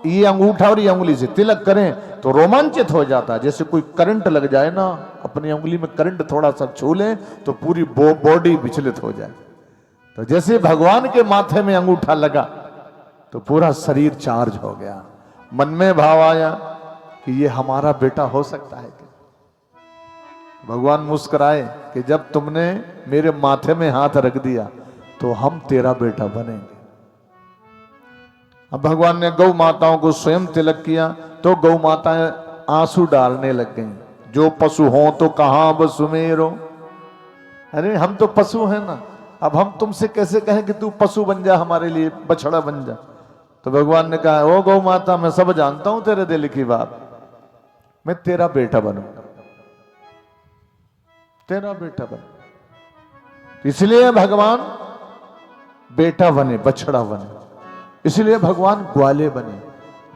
ये अंगूठा और ये उंगली से तिलक करें तो रोमांचित हो जाता है, जैसे कोई करंट लग जाए ना, अपनी उंगली में करंट थोड़ा सा छू ले तो पूरी बॉडी विचलित हो जाए। तो जैसे भगवान के माथे में अंगूठा लगा तो पूरा शरीर चार्ज हो गया। मन में भाव आया कि ये हमारा बेटा हो सकता है क्या? भगवान मुस्कुराए कि जब तुमने मेरे माथे में हाथ रख दिया तो हम तेरा बेटा बनेंगे। अब भगवान ने गौ माताओं को स्वयं तिलक किया तो गौ माताएं आंसू डालने लग गईं। जो पशु हो तो कहां बसु मेरो, अरे हम तो पशु हैं ना, अब हम तुमसे कैसे कहें कि तू पशु बन जा, हमारे लिए बछड़ा बन जा। तो भगवान ने कहा, ओ गौ माता मैं सब जानता हूं तेरे दिल की बात, मैं तेरा बेटा बनूंगा, तेरा बेटा बन। इसलिए भगवान बेटा बने, बछड़ा बने, इसलिए भगवान ग्वाले बने।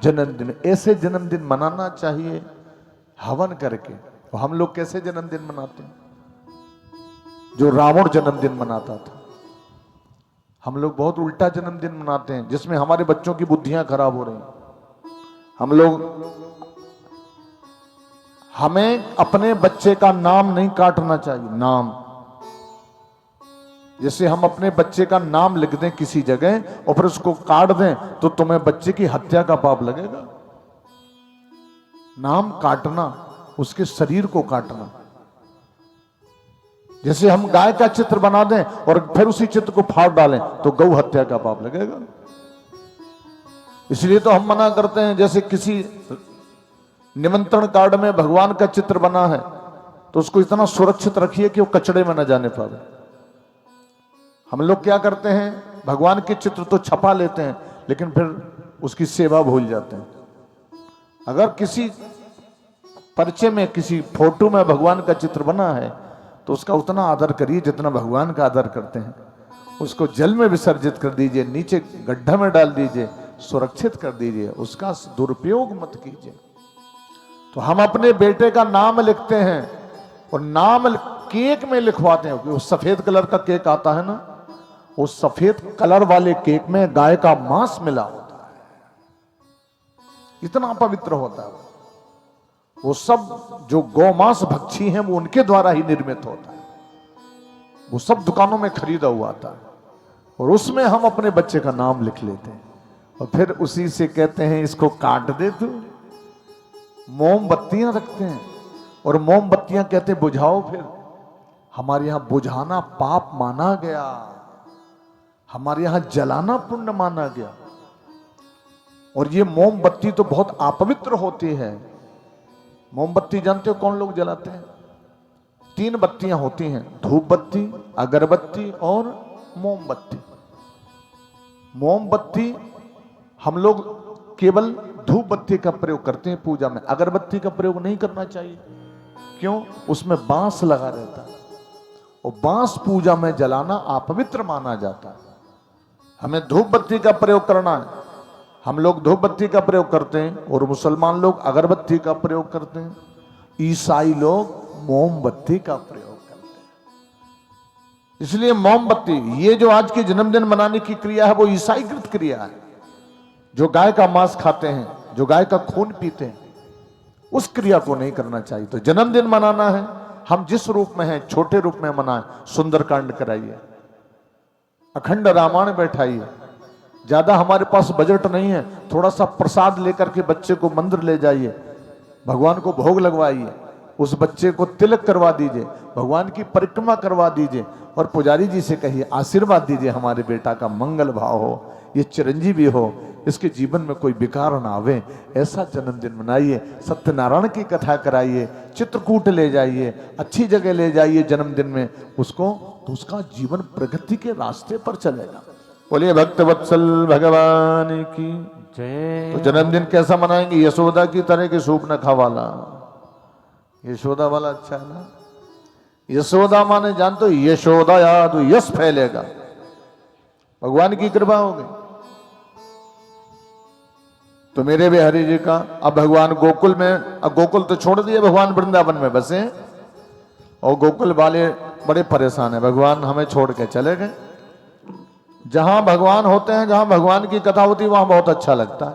जन्मदिन, ऐसे जन्मदिन मनाना चाहिए हवन करके। तो हम लोग कैसे जन्मदिन मनाते हैं? जो रावण जन्मदिन मनाता था, हम लोग बहुत उल्टा जन्मदिन मनाते हैं जिसमें हमारे बच्चों की बुद्धियां खराब हो रही। हम लोग, हमें अपने बच्चे का नाम नहीं काटना चाहिए। नाम, जैसे हम अपने बच्चे का नाम लिख दें किसी जगह और फिर उसको काट दें तो तुम्हें बच्चे की हत्या का पाप लगेगा। नाम काटना, उसके शरीर को काटना। जैसे हम गाय का चित्र बना दें और फिर उसी चित्र को फाड़ डालें तो गौ हत्या का पाप लगेगा। इसलिए तो हम मना करते हैं, जैसे किसी निमंत्रण कार्ड में भगवान का चित्र बना है तो उसको इतना सुरक्षित रखिए कि वो कचड़े में न जाने पाए। हम लोग क्या करते हैं, भगवान के चित्र तो छपा लेते हैं लेकिन फिर उसकी सेवा भूल जाते हैं। अगर किसी पर्चे में, किसी फोटो में भगवान का चित्र बना है तो उसका उतना आदर करिए जितना भगवान का आदर करते हैं। उसको जल में विसर्जित कर दीजिए, नीचे गड्ढा में डाल दीजिए, सुरक्षित कर दीजिए, उसका दुरुपयोग मत कीजिए। तो हम अपने बेटे का नाम लिखते हैं और नाम केक में लिखवाते हैं। वो सफेद कलर का केक आता है ना, उस सफेद कलर वाले केक में गाय का मांस मिला होता है, इतना पवित्र होता है। वो सब जो गौमांस भक्षी हैं वो उनके द्वारा ही निर्मित होता है, वो सब दुकानों में खरीदा हुआ आता है। और उसमें हम अपने बच्चे का नाम लिख लेते हैं और फिर उसी से कहते हैं इसको काट दे तू। मोमबत्तियां रखते हैं और मोमबत्तियां कहते बुझाओ। फिर हमारे यहां बुझाना पाप माना गया, हमारे यहां जलाना पुण्य माना गया। और ये मोमबत्ती तो बहुत अपवित्र होती है, मोमबत्ती जानते हो कौन लोग जलाते हैं? 3 बत्तियां होती हैं, धूप बत्ती, अगरबत्ती और मोमबत्ती। मोमबत्ती हम लोग केवल धूप बत्ती का प्रयोग करते हैं पूजा में, अगरबत्ती का प्रयोग नहीं करना चाहिए। क्यों? उसमें बांस लगा रहता है और बांस पूजा में जलाना अपवित्र माना जाता है। हमें धूप बत्ती का प्रयोग करना है। हम लोग धूप बत्ती का प्रयोग करते हैं और मुसलमान लोग अगरबत्ती का प्रयोग करते हैं। ईसाई लोग मोमबत्ती का प्रयोग करते हैं। इसलिए मोमबत्ती, ये जो आज के जन्मदिन मनाने की क्रिया है वो ईसाईकृत क्रिया है। जो गाय का मांस खाते हैं, जो गाय का खून पीते हैं, उस क्रिया को नहीं करना चाहिए। तो जन्मदिन मनाना है, हम जिस रूप में हैं छोटे रूप में मनाएं। सुंदरकांड कराइए, अखंड रामायण बैठाइए। ज्यादा हमारे पास बजट नहीं है, थोड़ा सा प्रसाद लेकर के बच्चे को मंदिर ले जाइए, भगवान को भोग लगवाइए, उस बच्चे को तिलक करवा दीजिए, भगवान की परिक्रमा करवा दीजिए और पुजारी जी से कहिए आशीर्वाद दीजिए हमारे बेटा का मंगल भाव हो, ये चिरंजीवी हो, इसके जीवन में कोई विकार ना आवे। ऐसा जन्मदिन मनाइए, सत्यनारायण की कथा कराइए, चित्रकूट ले जाइए, अच्छी जगह ले जाइए जन्मदिन में उसको, तो उसका जीवन प्रगति के रास्ते पर चलेगा। बोलिए भक्त वत्सल भगवान की जय। तो जन्मदिन कैसा मनाएंगे? यशोदा की तरह के सूप न खावाला। यशोदा वाला अच्छा है ना? यशोदा माने जानते हो, यशोदा याद यश फैलेगा, भगवान की कृपा होगी। तो मेरे भी हरि जी का अब भगवान गोकुल में, अब गोकुल तो छोड़ दिए, भगवान वृंदावन में बसे और गोकुल वाले बड़े परेशान है, भगवान हमें छोड़ के चले गए। जहां भगवान होते हैं, जहां भगवान की कथा होती है, वहां बहुत अच्छा लगता है,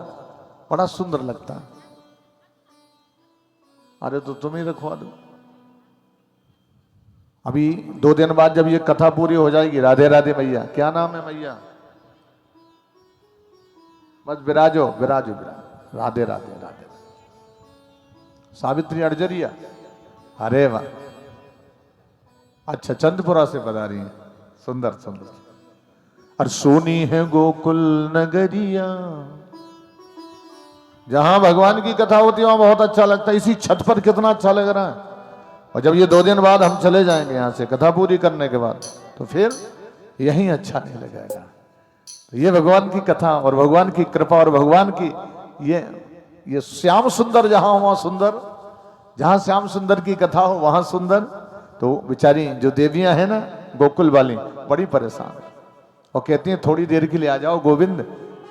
बड़ा सुंदर लगता है। अरे तो तुम ही रखवा दो। अभी 2 दिन बाद जब ये कथा पूरी हो जाएगी, राधे राधे मैया, क्या नाम है मैया? बस विराजो विराजो विराजो, राधे राधे राधे। सावित्री अड़जरिया, अरे वाह, अच्छा चंदपुरा से बता रही है, सुंदर सुंदर। और सोनी है गोकुल नगरिया, जहां भगवान की कथा होती है वहां बहुत अच्छा लगता है। इसी छत पर कितना अच्छा लग रहा है। और जब ये 2 दिन बाद हम चले जाएंगे यहां से कथा पूरी करने के बाद, तो फिर यहीं अच्छा नहीं लगेगा। तो ये भगवान की कथा और भगवान की कृपा और भगवान की ये श्याम सुंदर, जहां वहां सुंदर, जहां श्याम सुंदर की कथा हो वहां सुंदर। तो बेचारी जो देवियां हैं ना गोकुल वाली, बड़ी परेशान है और कहती हैं थोड़ी देर के लिए आ जाओ गोविंद,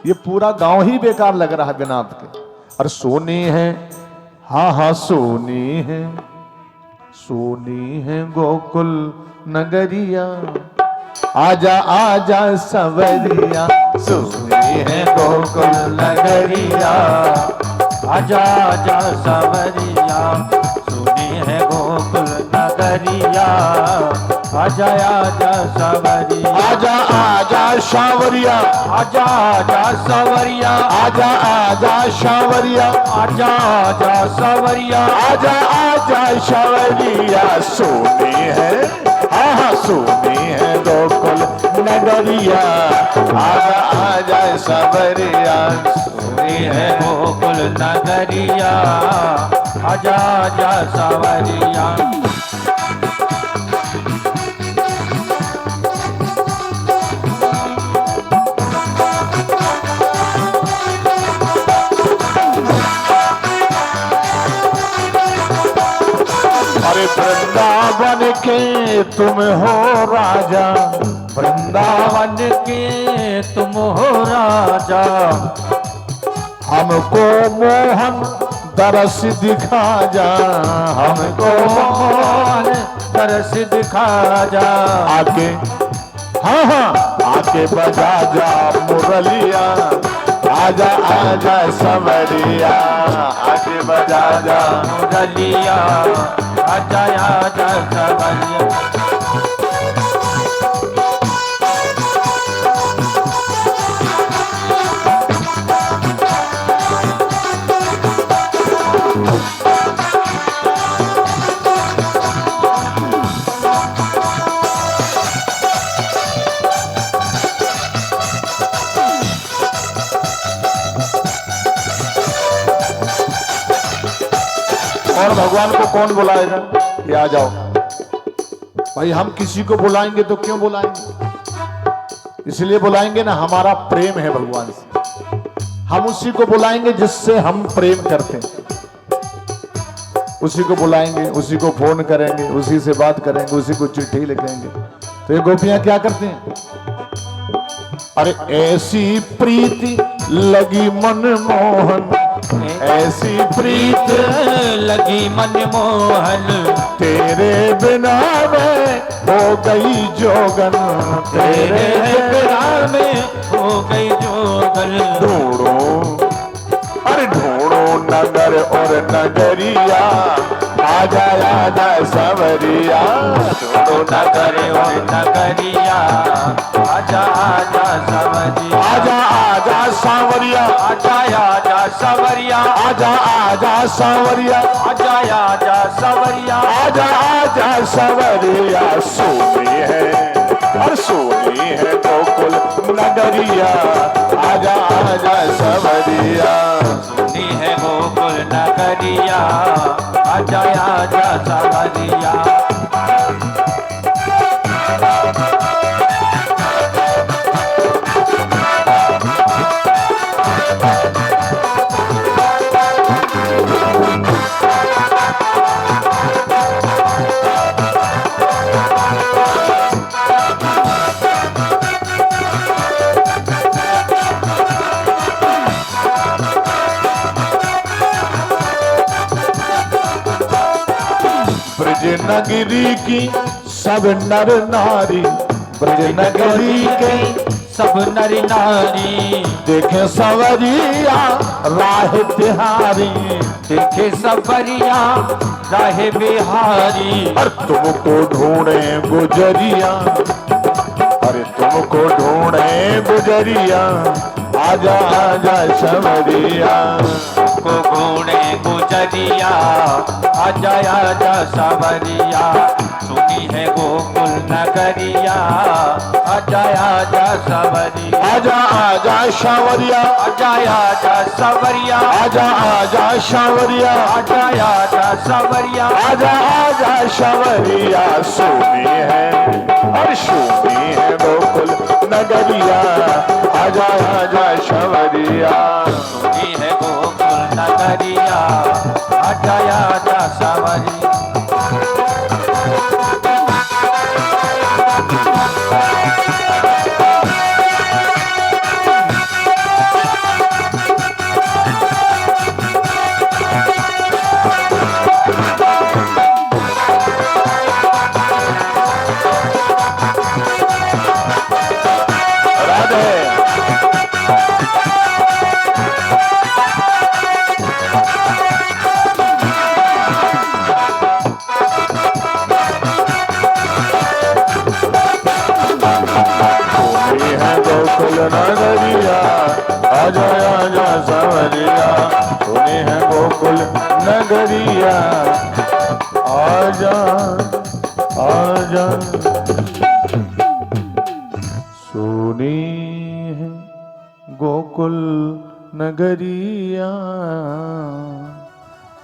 ये पूरा गांव ही बेकार लग रहा है बिना आपके। और सोनी है, हाँ हाँ सोनी है, सोनी है गोकुल नगरिया, आजा आजा सवरिया, सोनी है गोकुल नगरिया, आजा आजा सवरिया, सुनी है गोकुल नगरिया, आजा आजा सवरिया, आजा आजा शावरिया, आजा आजा सवरिया, आजा आजा शावरिया, आजा आजा सवरिया, आजा आजा शावरिया, सोनी है, हाँ हाँ सोनी है गोकुल नगरिया, आजा आजा सवरिया, सुनी है गोकुल नगरिया, आजा आजा सवरिया। अरे वृंदावन के तुम हो राजा, वृंदावन के तुम हो राजा, हमको मोहन दरस दिखा जा, हमको मोहन तरस दिखा जा, आके हाँ हाँ आके बजा जा मुरलिया, आजा आजा सवरिया, आके बजा जा मुरलिया, आजा आजा सवरिया। और भगवान को कौन बुलाएगा कि आ जाओ? भाई हम किसी को बुलाएंगे तो क्यों बुलाएंगे? इसलिए बुलाएंगे ना, हमारा प्रेम है भगवान से। हम उसी को बुलाएंगे जिससे हम प्रेम करते हैं, उसी को बुलाएंगे, उसी को फोन करेंगे, उसी से बात करेंगे, उसी को चिट्ठी लिखेंगे। तो ये गोपियां क्या करती हैं? अरे ऐसी प्रीति लगी मनमोहन, ऐसी प्रीत लगी मनमोहन, तेरे बिना में हो गई जोगन, तेरे बिना में हो गई जोगन। ढूंढो, अरे ढूंढो नगर और नगरिया, आजा आजा सवरिया, ढूंढो नगर और नगरिया, आजा आजा सवरिया, आजा आजा सांवरिया, आजा आजा सवरिया, आजा आजा सांवरिया, आजा आजा सवरिया, आजा आजा सवरिया। सोनी है और सोनी है गोकुल नगरिया, आजा आजा सवरिया। सोनी है गोकुल नगरिया, आजा आजा सवरिया। ब्रज नगरी की सब नर नारी, ब्रज नगरी के सब नर नारी, देखे सवरिया राह तिहारी, देखे सवरिया राह बिहारी। और तुमको ढूंढे गुजरिया, अरे तुमको ढूंढे गुजरिया, आजा आजा सवरिया। को ढूंढे गुजरिया, आजा आजा सवरिया। सुनी है गोकुल नगरिया, आजा आजा सवरिया, आजा आजा शावरिया, आजा आजा सवरिया, आजा आजा शावरिया, आजा आजा सवरिया, आजा आजा शावरिया। सोनी है और सोनी है गोकुल नगरिया, आजा आजा शावरिया। सुनी है गोकुल नगरिया, आजा आजा सवरिया। गोकुल नगरिया, आजा आजा सवरिया। सुनी है गोकुल नगरिया, आजा आजा। सुनी है गोकुल नगरिया,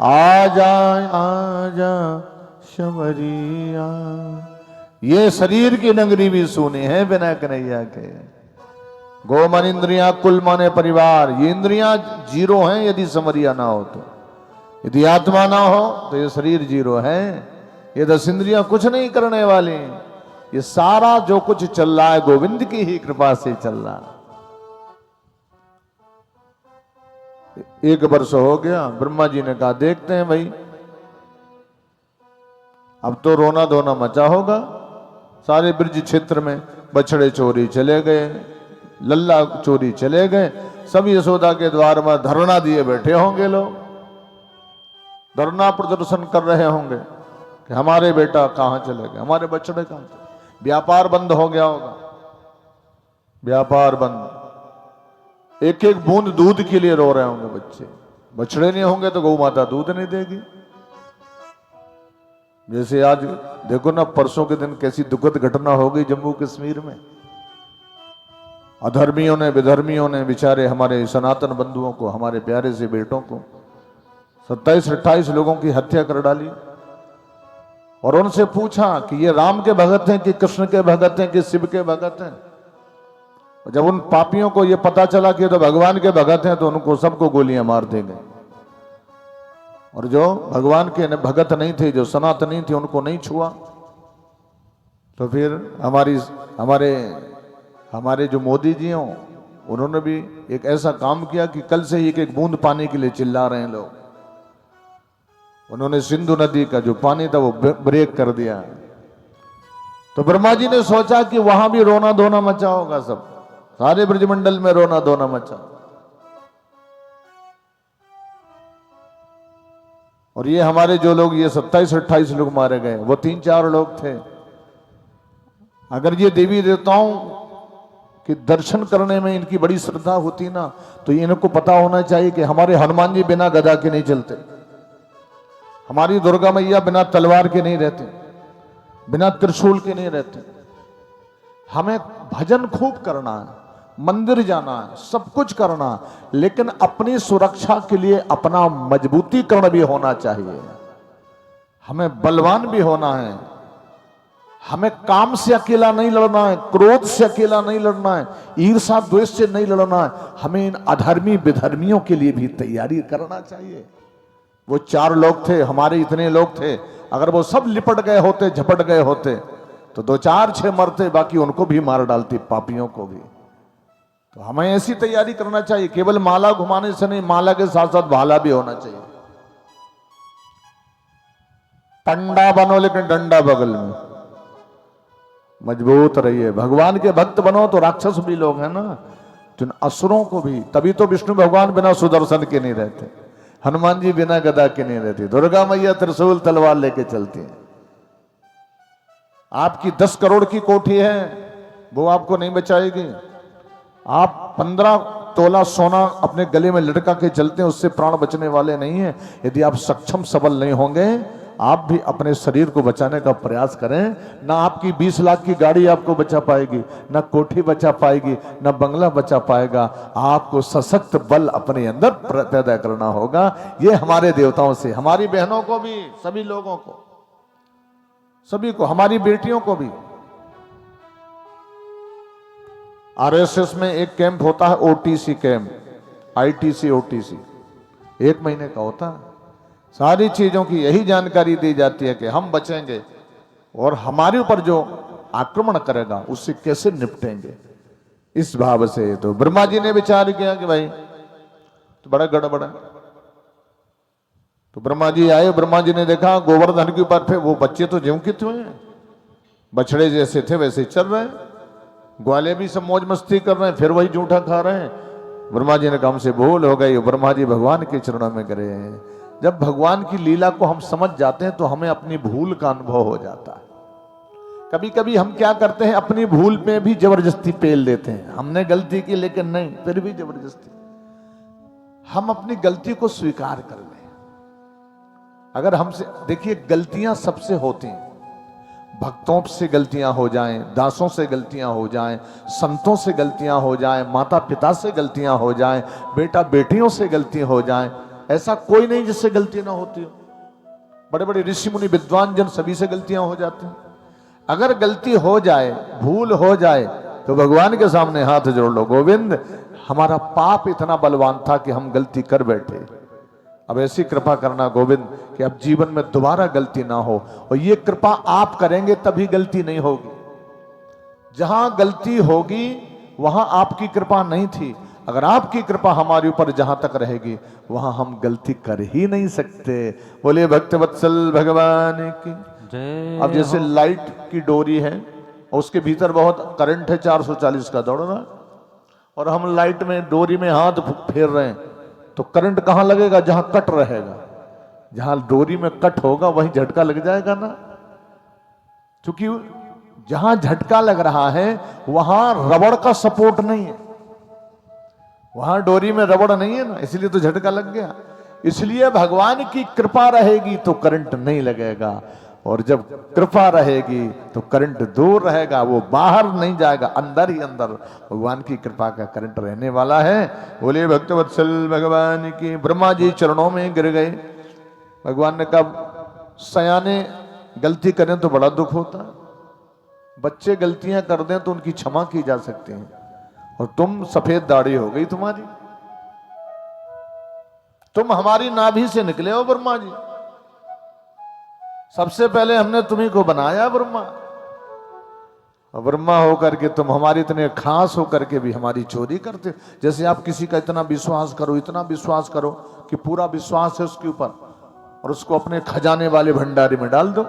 आजा आजा शवरिया। ये शरीर की नगरी भी सुनी है बिना कन्हैया के। गो मन इंद्रियां, कुल माने परिवार, ये इंद्रियां जीरो हैं यदि समरिया ना हो तो। यदि आत्मा ना हो तो ये शरीर जीरो है। ये 10 इंद्रियां कुछ नहीं करने वाली। ये सारा जो कुछ चल रहा है गोविंद की ही कृपा से चल रहा है। 1 वर्ष हो गया, ब्रह्मा जी ने कहा देखते हैं भाई, अब तो रोना धोना मचा होगा। सारे ब्रज क्षेत्र में बछड़े चोरी चले गए, लल्ला चोरी चले गए, सब यशोदा के द्वार में धरना दिए बैठे होंगे लोग, धरना प्रदर्शन कर रहे होंगे कि हमारे बेटा कहां चले गए, हमारे बछड़े कहां चले। व्यापार बंद हो गया होगा, व्यापार बंद। एक एक बूंद दूध के लिए रो रहे होंगे बच्चे। बछड़े नहीं होंगे तो गौ माता दूध नहीं देगी। जैसे आज देखो ना, परसों के दिन कैसी दुखद घटना हो गई जम्मू कश्मीर में। अधर्मियों ने, विधर्मियों ने बेचारे हमारे सनातन बंधुओं को, हमारे प्यारे से बेटों को 27-28 लोगों की हत्या कर डाली और उनसे पूछा कि ये राम के भगत हैं कि कृष्ण के भगत हैं कि शिव के भगत हैं। जब उन पापियों को ये पता चला कि ये तो भगवान के भगत हैं तो उनको सबको गोलियां मार दी गई। और जो भगवान के भगत नहीं थे, जो सनातनी थे, उनको नहीं छुआ। तो फिर हमारे जो मोदी जी हों, उन्होंने भी एक ऐसा काम किया कि कल से ही एक बूंद पानी के लिए चिल्ला रहे हैं लोग। उन्होंने सिंधु नदी का जो पानी था वो ब्रेक कर दिया। तो ब्रह्मा जी ने सोचा कि वहां भी रोना धोना मचा होगा, सब सारे ब्रजमंडल में रोना धोना मचा। और ये हमारे जो लोग, ये 27-28 लोग मारे गए, वो 3-4 लोग थे। अगर ये देवी देवताओं के दर्शन करने में इनकी बड़ी श्रद्धा होती ना, तो इनको पता होना चाहिए कि हमारे हनुमान जी बिना गदा के नहीं चलते, हमारी दुर्गा मैया बिना तलवार के नहीं रहते, बिना त्रिशूल के नहीं रहते। हमें भजन खूब करना है, मंदिर जाना है, सब कुछ करना, लेकिन अपनी सुरक्षा के लिए अपना मजबूतीकरण भी होना चाहिए। हमें बलवान भी होना है। हमें काम से अकेला नहीं लड़ना है, क्रोध से अकेला नहीं लड़ना है, ईर्षा द्वेष से नहीं लड़ना है। हमें इन अधर्मी विधर्मियों के लिए भी तैयारी करना चाहिए। वो 4 लोग थे, हमारे इतने लोग थे, अगर वो सब लिपट गए होते, झपट गए होते, तो 2-4-6 मरते, बाकी उनको भी मार डालती, पापियों को भी। तो हमें ऐसी तैयारी करना चाहिए। केवल माला घुमाने से नहीं, माला के साथ साथ भाला भी होना चाहिए। पंडा बनो लेकिन डंडा बगल में, मजबूत रहिए। भगवान के भक्त बनो तो राक्षस भी लोग हैं ना, जिन असुरों को भी। तभी तो विष्णु भगवान बिना सुदर्शन के नहीं रहते, हनुमान जी बिना गदा के नहीं रहते, दुर्गा मैया त्रिशूल तलवार लेके चलती है। आपकी 10 करोड़ की कोठी है, वो आपको नहीं बचाएगी। आप 15 तोला सोना अपने गले में लटका के चलते हैं, उससे प्राण बचने वाले नहीं है। यदि आप सक्षम सबल नहीं होंगे, आप भी अपने शरीर को बचाने का प्रयास करें। ना आपकी 20 लाख की गाड़ी आपको बचा पाएगी, ना कोठी बचा पाएगी, ना बंगला बचा पाएगा। आपको सशक्त बल अपने अंदर पैदा करना होगा। ये हमारे देवताओं से, हमारी बहनों को भी, सभी लोगों को, सभी को, हमारी बेटियों को भी। आरएसएस में एक कैंप होता है, ओटीसी कैंप, आईटीसी ओटीसी, 1 महीने का होता है। सारी चीजों की यही जानकारी दी जाती है कि हम बचेंगे और हमारे ऊपर जो आक्रमण करेगा उससे कैसे निपटेंगे, इस भाव से। तो ब्रह्मा जी ने विचार किया कि भाई तो बड़ा गड़बड़ है। तो ब्रह्मा जी आए, ब्रह्मा जी ने देखा गोवर्धन के ऊपर, फिर वो बच्चे तो जीवंकित हुए हैं, बछड़े जैसे थे वैसे चल रहे हैं, ग्वाले भी सब मौज मस्ती कर रहे हैं, फिर वही जूठा खा रहे हैं। ब्रह्मा जी ने कहा हमसे भूल हो गई। ब्रह्मा जी भगवान के चरणों में गिरे हैं। जब भगवान की लीला को हम समझ जाते हैं तो हमें अपनी भूल का अनुभव हो जाता है। कभी कभी हम क्या करते हैं, अपनी भूल में भी जबरदस्ती पेल देते हैं। हमने गलती की लेकिन नहीं, फिर भी जबरदस्ती। हम अपनी गलती को स्वीकार कर लें। अगर हमसे, देखिए गलतियां सबसे होती हैं, भक्तों से गलतियां हो जाएं, दासों से गलतियां हो जाएं, संतों से गलतियां हो जाएं, माता पिता से गलतियां हो जाएं, बेटा बेटियों से गलती हो जाएं, ऐसा कोई नहीं जिससे गलती ना होती हो। बड़े बड़े ऋषि मुनि विद्वान जन सभी से गलतियां हो जाती हैं। अगर गलती हो जाए, भूल हो जाए, तो भगवान के सामने हाथ जोड़ लो, गोविंद हमारा पाप इतना बलवान था कि हम गलती कर बैठे, अब ऐसी कृपा करना गोविंद कि अब जीवन में दोबारा गलती ना हो। और ये कृपा आप करेंगे तभी गलती नहीं होगी। जहां गलती होगी वहां आपकी कृपा नहीं थी। अगर आपकी कृपा हमारे ऊपर जहां तक रहेगी वहां हम गलती कर ही नहीं सकते। बोले भक्त वत्सल भगवान की जय। अब जैसे लाइट की डोरी है, उसके भीतर बहुत करंट है, 440 का दौड़ रहा है, और हम लाइट में डोरी में हाथ फेर रहे हैं, तो करंट कहां लगेगा? जहां कट रहेगा। जहां डोरी में कट होगा वहीं झटका लग जाएगा ना। क्योंकि जहां झटका लग रहा है वहां रबड़ का सपोर्ट नहीं है, वहां डोरी में रबड़ नहीं है ना, इसलिए तो झटका लग गया। इसलिए भगवान की कृपा रहेगी तो करंट नहीं लगेगा, और जब कृपा रहेगी तो करंट दूर रहेगा, वो बाहर नहीं जाएगा, अंदर ही अंदर भगवान की कृपा का करंट रहने वाला है। बोले भक्तवत्सल भगवान की। ब्रह्मा जी चरणों में गिर गए भगवान ने कहा सयाने गलती करें तो बड़ा दुख होता है, बच्चे गलतियां कर दें तो उनकी क्षमा की जा सकती है, और तुम सफेद दाढ़ी हो गई तुम्हारी, तुम हमारी नाभि से निकले हो ब्रह्मा जी, सबसे पहले हमने तुम्ही को बनाया ब्रह्मा, और ब्रह्मा होकर के तुम हमारी इतने खास होकर के भी हमारी चोरी करते। जैसे आप किसी का इतना विश्वास करो कि पूरा विश्वास है उसके ऊपर, और उसको अपने खजाने वाले भंडारे में डाल दो,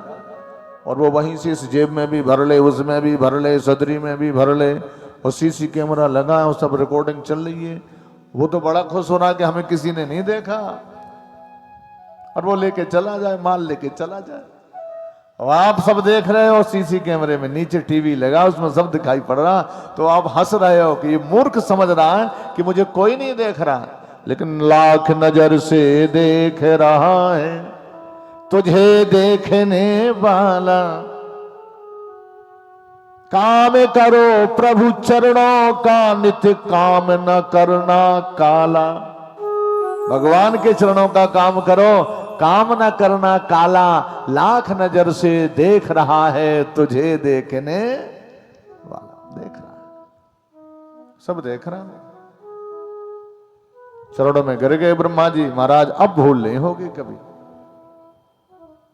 और वो वहीं से इस जेब में भी भर ले, उसमें भी भर ले, सदरी में भी भर ले, और सीसी कैमरा लगा है, सब रिकॉर्डिंग चल रही है, वो तो बड़ा खुश हो रहा कि हमें किसी ने नहीं देखा, और वो लेके चला जाए, माल लेके चला जाए। और आप सब देख रहे हो सीसी कैमरे में, नीचे टीवी लगा, उसमें सब दिखाई पड़ रहा, तो आप हंस रहे हो कि ये मूर्ख समझ रहा है कि मुझे कोई नहीं देख रहा, लेकिन लाख नजर से देख रहा है तुझे देखने वाला। काम करो प्रभु चरणों का, नित्य काम न करना काला। भगवान के चरणों का काम करो, काम न करना काला, लाख नजर से देख रहा है तुझे देखने वाला। देख रहा है, सब देख रहा है। चरणों में गिर गए ब्रह्मा जी, महाराज अब भूल नहीं होगी कभी।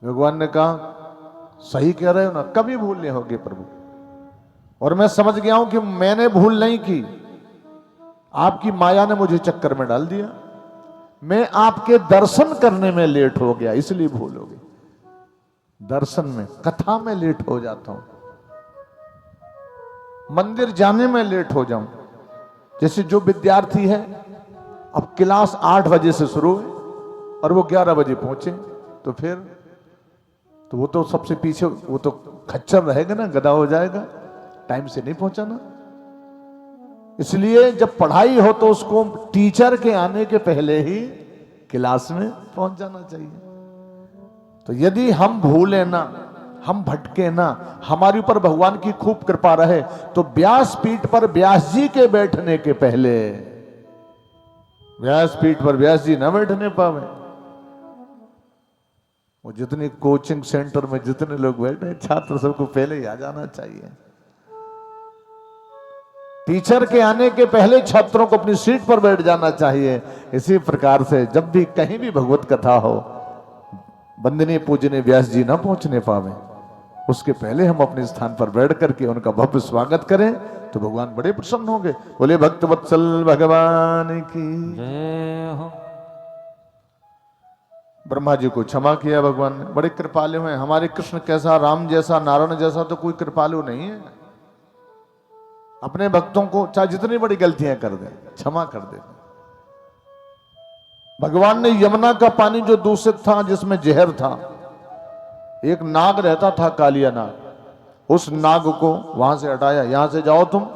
भगवान ने कहा सही कह रहे हो ना, कभी भूल नहीं होगी प्रभु, और मैं समझ गया हूं कि मैंने भूल नहीं की, आपकी माया ने मुझे चक्कर में डाल दिया, मैं आपके दर्शन करने में लेट हो गया, इसलिए भूल हो गई। दर्शन में, कथा में लेट हो जाता हूं, मंदिर जाने में लेट हो जाऊं। जैसे जो विद्यार्थी है, अब क्लास 8 बजे से शुरू है और वो 11 बजे पहुंचे, तो फिर तो वो तो सबसे पीछे, वो तो खच्चर रहेगा ना, गधा हो जाएगा, टाइम से नहीं पहुंचाना। इसलिए जब पढ़ाई हो तो उसको टीचर के आने के पहले ही क्लास में पहुंच जाना चाहिए। तो यदि हम भूले ना, हम भटके ना, हमारे ऊपर भगवान की खूब कृपा रहे, तो व्यास पीठ पर व्यास जी के बैठने के पहले, व्यास पीठ पर व्यास जी न बैठने पावे, वो जितनी कोचिंग सेंटर में जितने लोग बैठे, छात्र सबको पहले ही आ जाना चाहिए। टीचर के आने के पहले छात्रों को अपनी सीट पर बैठ जाना चाहिए। इसी प्रकार से जब भी कहीं भी भगवत कथा हो, वंदनीय पूजनीय व्यास जी न पहुंचने पावे, उसके पहले हम अपने स्थान पर बैठ करके उनका भव्य स्वागत करें, तो भगवान बड़े प्रसन्न होंगे। बोले भक्त वत्सल भगवान की जय हो। ब्रह्मा जी को क्षमा किया भगवान ने, बड़े कृपालु हैं। हमारे कृष्ण कैसा, राम जैसा, नारायण जैसा तो कोई कृपालु नहीं है। अपने भक्तों को चाहे जितनी बड़ी गलतियां कर दे, क्षमा कर दे। भगवान ने यमुना का पानी जो दूषित था, जिसमें जहर था, एक नाग रहता था, कालिया नाग, उस नाग को वहां से हटाया। यहां से जाओ तुम,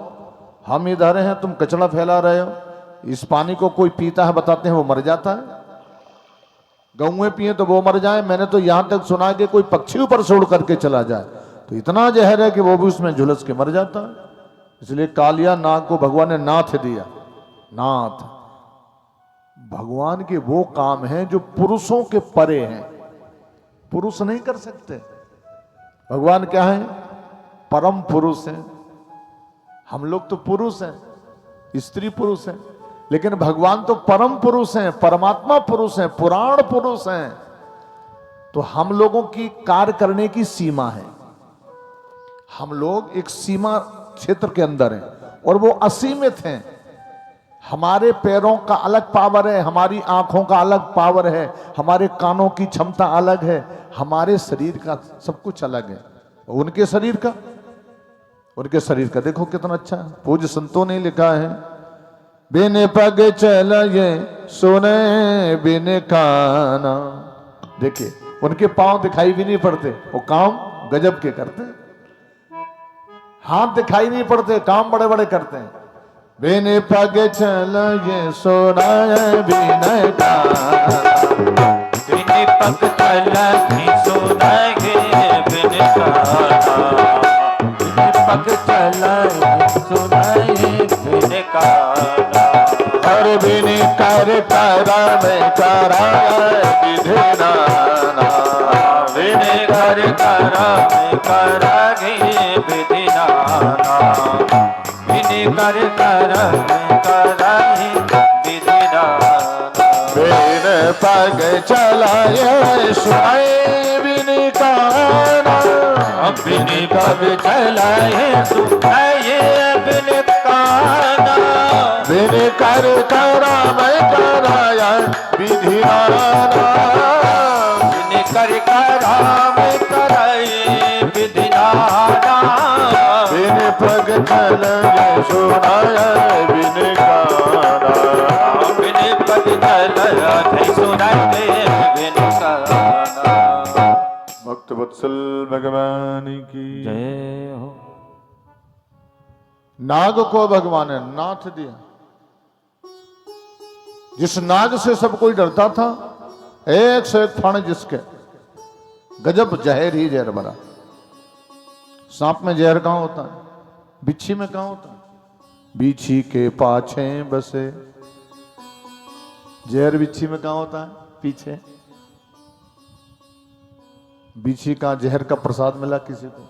हम इधर हैं, तुम कचरा फैला रहे हो। इस पानी को कोई पीता है, बताते हैं वो मर जाता है। गौएं पिए तो वो मर जाए, मैंने तो यहां तक सुना कि कोई पक्षी ऊपर छोड़ करके चला जाए तो इतना जहर है कि वो भी उसमें झुलस के मर जाता है। इसलिए कालिया नाग को भगवान ने नाथ दिया। नाथ भगवान के वो काम हैं जो पुरुषों के परे हैं, पुरुष नहीं कर सकते। भगवान क्या है? परम पुरुष हैं। हम लोग तो पुरुष हैं, स्त्री पुरुष हैं, लेकिन भगवान तो परम पुरुष हैं, परमात्मा पुरुष हैं, पुराण पुरुष हैं। तो हम लोगों की कार्य करने की सीमा है। हम लोग एक सीमा क्षेत्र के अंदर हैं और वो असीमित हैं। हमारे पैरों का अलग पावर है, हमारी आंखों का अलग पावर है, हमारे कानों की क्षमता अलग है, हमारे शरीर का सब कुछ अलग है। उनके शरीर का देखो कितना अच्छा है। पूज्य संतों ने लिखा है, बिन पग चल ये सुने बिन काना। देखिए उनके पांव दिखाई भी नहीं पड़ते, वो काम गजब के करते हैं। हाथ दिखाई नहीं पड़ते, काम बड़े बड़े करते हैं। बिन पग चल ये सुनाए बिन काना, बिन पग चल ये सुनाए बिन काना, बिन पग चल ये सुनाए बिन काना। हर बिन कर करम कराए विधि नाना। बिन कर करम करहि विधि नाना। बिन कर करम करहि विधि नाना। बिन पग चलाए सुनाए बिन काना। बिन पग चलाए सुनाए बिन काना। बिन कर करम कराया विधि नाना। बिन कर करम कराए विधि नाना। बिन पग चलाए सुनाया बिन काना। बिन पग चलाए सुनाए बिन काना। भक्त वत्सल भगवान की जय हो। नाग को भगवान ने नाथ दिया। जिस नाग से सब कोई डरता था, एक से एक फण जिसके, गजब जहर ही जहर भरा। सांप में जहर कहां होता है? बिच्छी में कहां होता है? बिच्छी के पाछे बसे। जहर बिच्छी में कहां होता है? पीछे। बिच्छी का जहर का प्रसाद मिला किसी को?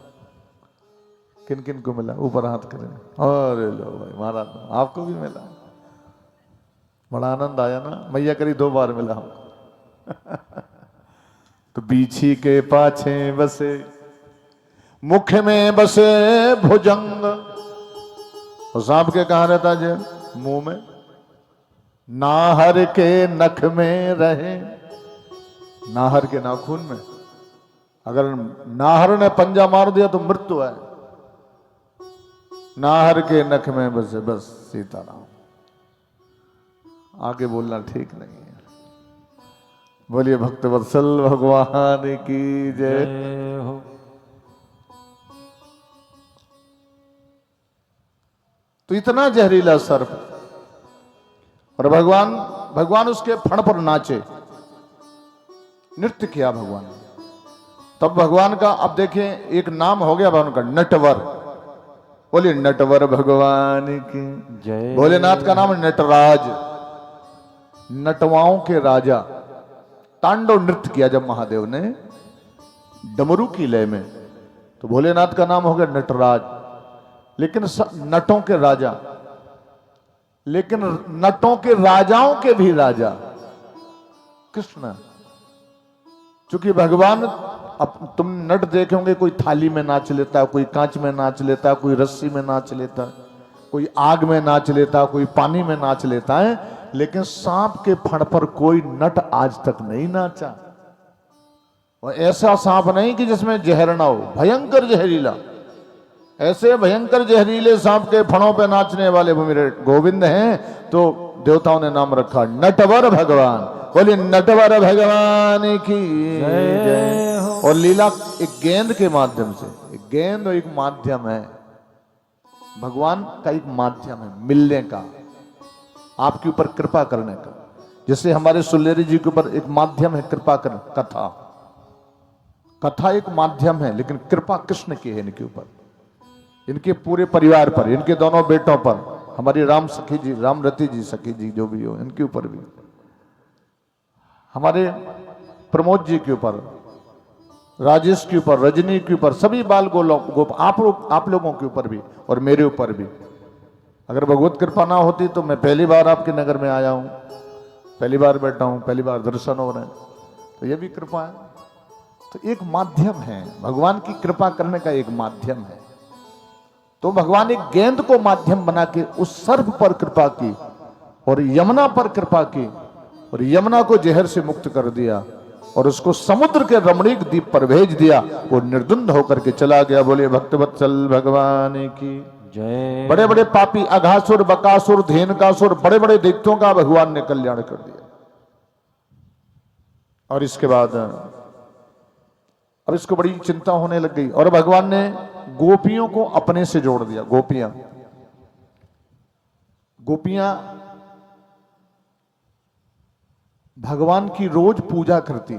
किन किन को मिला? ऊपर हाथ करें। अरे लो भाई, महाराज आपको भी मिला। बड़ा आनंद आया ना। मैया करी 2 बार मिला हमको। तो बिच्छी के पाछे बसे, मुख में बसे भुजंग। और सांप के कहां रहता है? मुंह में। नाहर के नख में रहे। नाहर के नाखून में। अगर नाहर ने पंजा मार दिया तो मृत्यु है। नाहर के नख में बसे, बस सीताराम। आगे बोलना ठीक नहीं है। बोलिए भक्त वत्सल भगवान की जय। जय हो। तो इतना जहरीला सर्प, और भगवान उसके फण पर नाचे, नृत्य किया भगवान ने। तब भगवान का, अब देखिए, एक नाम हो गया भगवान का, नटवर। बोलिए नटवर भगवान की जय। भोलेनाथ का नाम नटराज, नटवाओं के राजा। तांडव नृत्य किया जब महादेव ने डमरू की लय में, तो भोलेनाथ का नाम हो गया नटराज। लेकिन नटों के राजा, लेकिन नटों के राजाओं के भी राजा कृष्ण। क्योंकि भगवान, अब तुम नट देखे होंगे, कोई थाली में नाच लेता है, कोई कांच में नाच लेता है, कोई रस्सी में नाच लेता है, कोई आग में नाच लेता है, कोई पानी में नाच लेता है। लेकिन सांप के फण पर कोई नट आज तक नहीं नाचा। और ऐसा सांप नहीं कि जिसमें जहर ना हो, भयंकर जहरीला। ऐसे भयंकर जहरीले सांप के फणों पे नाचने वाले वो मेरे गोविंद हैं। तो देवताओं ने नाम रखा नटवर भगवान। बोलिए नटवर भगवान की जय हो। और लीला एक गेंद के माध्यम से, एक गेंद और एक माध्यम है, भगवान का एक माध्यम है मिलने का, आपके ऊपर कृपा करने का। जैसे हमारे सुल्लेरी जी के ऊपर एक माध्यम है कृपा कर, कथा। कथा एक माध्यम है, लेकिन कृपा कृष्ण की है इनके ऊपर, इनके पूरे परिवार पर, इनके दोनों बेटों पर, हमारी राम सखी जी, रामरती जी सखी जी जो भी हो, इनके ऊपर भी, हमारे प्रमोद जी के ऊपर, राजेश के ऊपर, रजनी के ऊपर, सभी बाल गोप आप लोगों के ऊपर भी, और मेरे ऊपर भी। अगर भगवत कृपा ना होती तो मैं पहली बार आपके नगर में आया हूं, पहली बार बैठा हूं, पहली बार दर्शन हो रहे हैं, तो ये भी कृपा है। तो एक माध्यम है, भगवान की कृपा करने का एक माध्यम है। तो भगवान एक गेंद को माध्यम बना के उस सर्प पर कृपा की, और यमुना पर कृपा की, और यमुना को जहर से मुक्त कर दिया, और उसको समुद्र के रमणीक द्वीप पर भेज दिया। वो निर्द्वंद होकर के चला गया। बोले भक्तवत्सल भगवान की जय। बड़े बड़े पापी अघासुर, बकासुर, धेनुकासुर, बड़े बड़े दैत्यों का भगवान ने कल्याण कर दिया। और इसके बाद अब इसको बड़ी चिंता होने लग गई, और भगवान ने गोपियों को अपने से जोड़ दिया। गोपियां भगवान की रोज पूजा करती,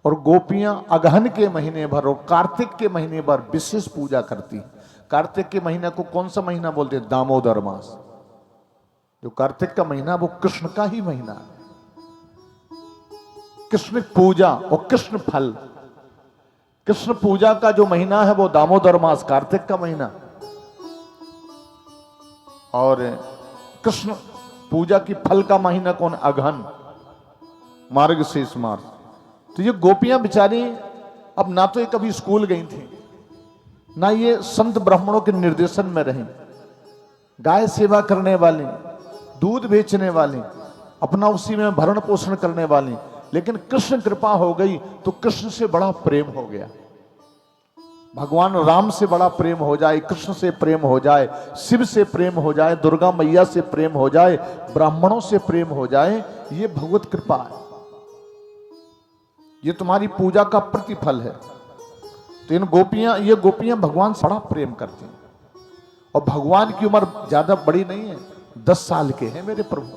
और गोपियां अगहन के महीने भर और कार्तिक के महीने भर विशेष पूजा करती। कार्तिक के महीने को कौन सा महीना बोलते हैं? दामोदर मास। जो कार्तिक का महीना वो कृष्ण का ही महीना है। कृष्ण पूजा और कृष्ण फल। कृष्ण पूजा का जो महीना है वो दामोदर मास, कार्तिक का महीना, और कृष्ण पूजा की फल का महीना कौन? अगहन, मार्गशीर्ष मास। तो ये गोपियां बेचारी अब ना तो ये कभी स्कूल गई थी, ना ये संत ब्राह्मणों के निर्देशन में रही। गाय सेवा करने वाली, दूध बेचने वाली, अपना उसी में भरण पोषण करने वाली, लेकिन कृष्ण कृपा हो गई तो कृष्ण से बड़ा प्रेम हो गया। भगवान राम से बड़ा प्रेम हो जाए, कृष्ण से प्रेम हो जाए, शिव से प्रेम हो जाए, दुर्गा मैया से प्रेम हो जाए, ब्राह्मणों से प्रेम हो जाए, ये भगवत कृपा है। ये तुम्हारी पूजा का प्रतिफल है। तो ये गोपियां भगवान से बड़ा प्रेम करती हैं। और भगवान की उम्र ज्यादा बड़ी नहीं है, 10 साल के हैं मेरे प्रभु।